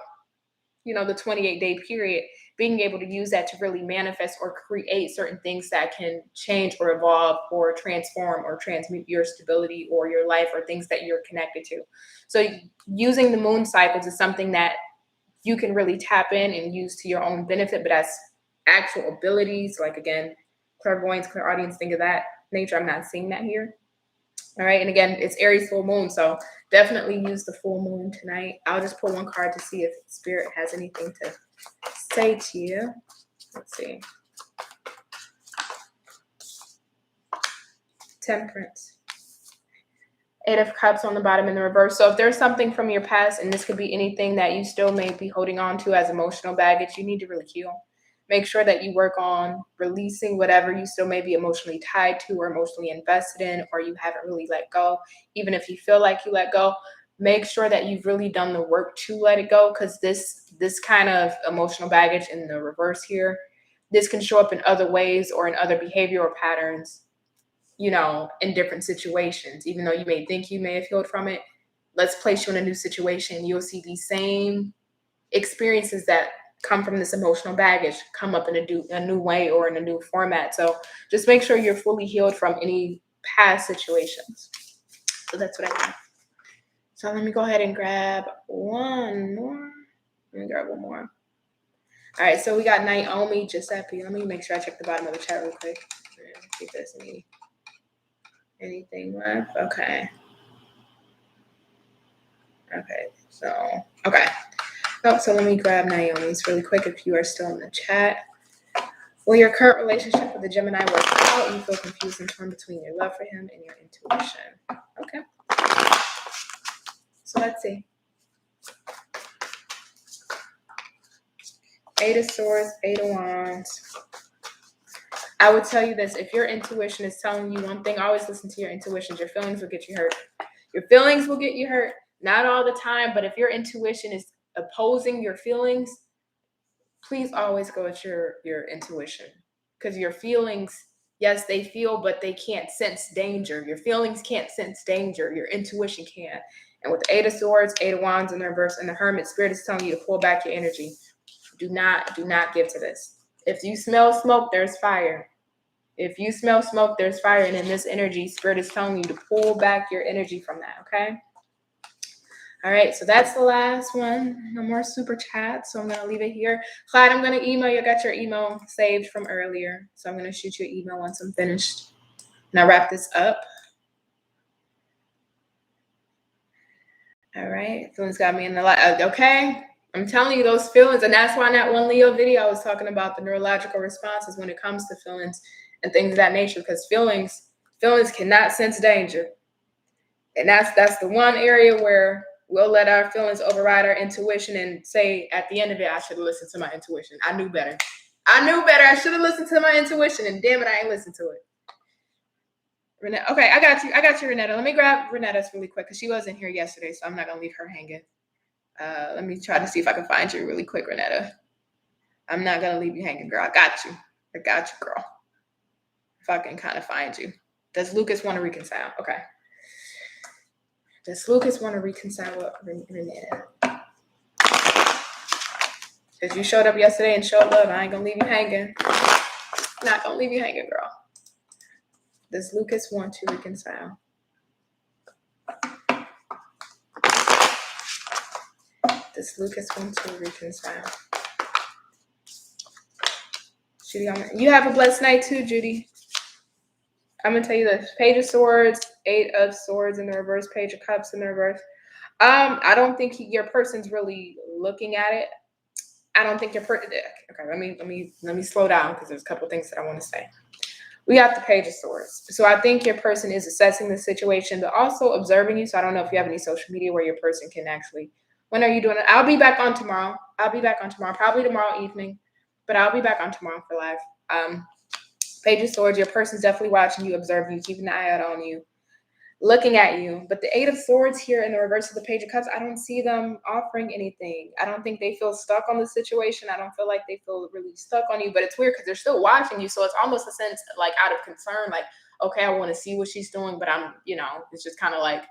you know, the 28-day period, being able to use that to really manifest or create certain things that can change or evolve or transform or transmute your stability or your life or things that you're connected to. So using the moon cycles is something that you can really tap in and use to your own benefit, but as actual abilities, like again, clairvoyance, clairaudience, think of that nature, I'm not seeing that here. All right, and again, it's Aries full moon, so definitely use the full moon tonight. I'll just pull one card to see if Spirit has anything to say to you. Let's see. Temperance. 8 of Cups on the bottom in the reverse. So if there's something from your past, and this could be anything that you still may be holding on to as emotional baggage, you need to really heal. Make sure that you work on releasing whatever you still may be emotionally tied to or emotionally invested in, or you haven't really let go. Even if you feel like you let go, make sure that you've really done the work to let it go, because this kind of emotional baggage in the reverse here, this can show up in other ways or in other behavioral patterns, you know, in different situations. Even though you may think you may have healed from it, let's place you in a new situation. You'll see these same experiences that come from this emotional baggage come up in a new way or in a new format. So just make sure you're fully healed from any past situations. So that's what I got. So let me go ahead and grab one more. Let me grab one more. All right, so we got Naomi Giuseppe. Let me make sure I check the bottom of the chat real quick. See if there's anything left. Okay. So let me grab Naomi's really quick if you are still in the chat. Will your current relationship with the Gemini work out? You feel confused and torn between your love for him and your intuition. Okay. So let's see. Eight of Swords, Eight of Wands. I would tell you this. If your intuition is telling you one thing, always listen to your intuitions. Your feelings will get you hurt. Your feelings will get you hurt. Not all the time, but if your intuition is opposing your feelings, please always go with your intuition. Because your feelings, yes, they feel, but they can't sense danger. Your feelings can't sense danger. Your intuition can. And with the Eight of Swords, Eight of Wands in the reverse, and the Hermit, Spirit is telling you to pull back your energy. Do not give to this. If you smell smoke, there's fire. If you smell smoke, there's fire. And in this energy, Spirit is telling you to pull back your energy from that, okay? All right, so that's the last one. No more super chats, so I'm going to leave it here. Clyde, I'm going to email you. I got your email saved from earlier, so I'm going to shoot you an email once I'm finished. And I'll wrap this up. All right, feelings got me in the light. Okay, I'm telling you those feelings, and that's why in that one Leo video I was talking about the neurological responses when it comes to feelings and things of that nature, because feelings cannot sense danger. And that's the one area where we'll let our feelings override our intuition and say at the end of it, I should have listened to my intuition. I knew better. I should have listened to my intuition, and damn it, I ain't listened to it. Renetta, okay, I got you, Renetta. Let me grab Renetta's really quick because she wasn't here yesterday, so I'm not gonna leave her hanging. Let me try to see if I can find you really quick, Renetta. I'm not gonna leave you hanging, girl. I got you, girl. If I can kind of find you. Does Lucas want to reconcile? Okay. Does Lucas want to reconcile with Renetta? Because you showed up yesterday and showed love. I ain't gonna leave you hanging. Not gonna leave you hanging, girl. Does Lucas want to reconcile? Does Lucas want to reconcile? Judy, you have a blessed night too, Judy. I'm gonna tell you this: Page of Swords, Eight of Swords in the reverse, Page of Cups in the reverse. I don't think your person's really looking at it. I don't think your person. Okay, let me slow down because there's a couple things that I want to say. We got the Page of Swords. So I think your person is assessing the situation, but also observing you. So I don't know if you have any social media where your person can actually. When are you doing it? I'll be back on tomorrow. Probably tomorrow evening, but I'll be back on tomorrow for live. Page of Swords, your person's definitely watching you, observing you, keeping an eye out on you, looking at you. But the Eight of Swords here in the reverse of the Page of Cups, I don't see them offering anything. I don't think they feel stuck on the situation. I don't feel like they feel really stuck on you, but it's weird because they're still watching you. So it's almost a sense like out of concern, like, okay, I want to see what she's doing, but I'm, it's just kind of like,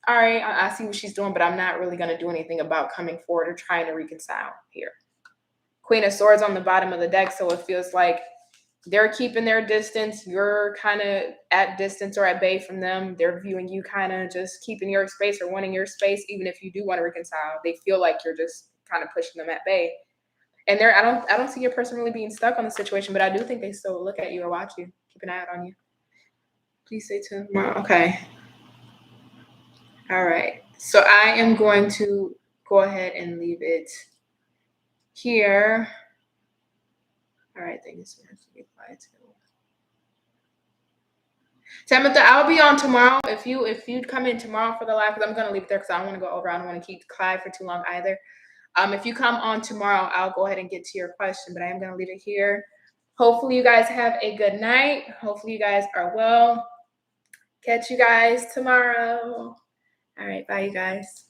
all right, I see what she's doing, but I'm not really going to do anything about coming forward or trying to reconcile here. Queen of Swords on the bottom of the deck. So it feels like they're keeping their distance. You're kind of at distance or at bay from them. They're viewing you kind of just keeping your space or wanting your space. Even if you do want to reconcile, they feel like you're just kind of pushing them at bay. And I don't see your person really being stuck on the situation, but I do think they still look at you or watch you, keep an eye out on you. Please stay tuned tomorrow. Okay. All right. So I am going to go ahead and leave it here. All right, thank you so much for being quiet too. Tamitha, I'll be on tomorrow. If you'd come in tomorrow for the live, because I'm gonna leave it there because I don't want to go over. I don't want to keep Clyde for too long either. If you come on tomorrow, I'll go ahead and get to your question, but I am gonna leave it here. Hopefully you guys have a good night. Hopefully you guys are well. Catch you guys tomorrow. All right, bye you guys.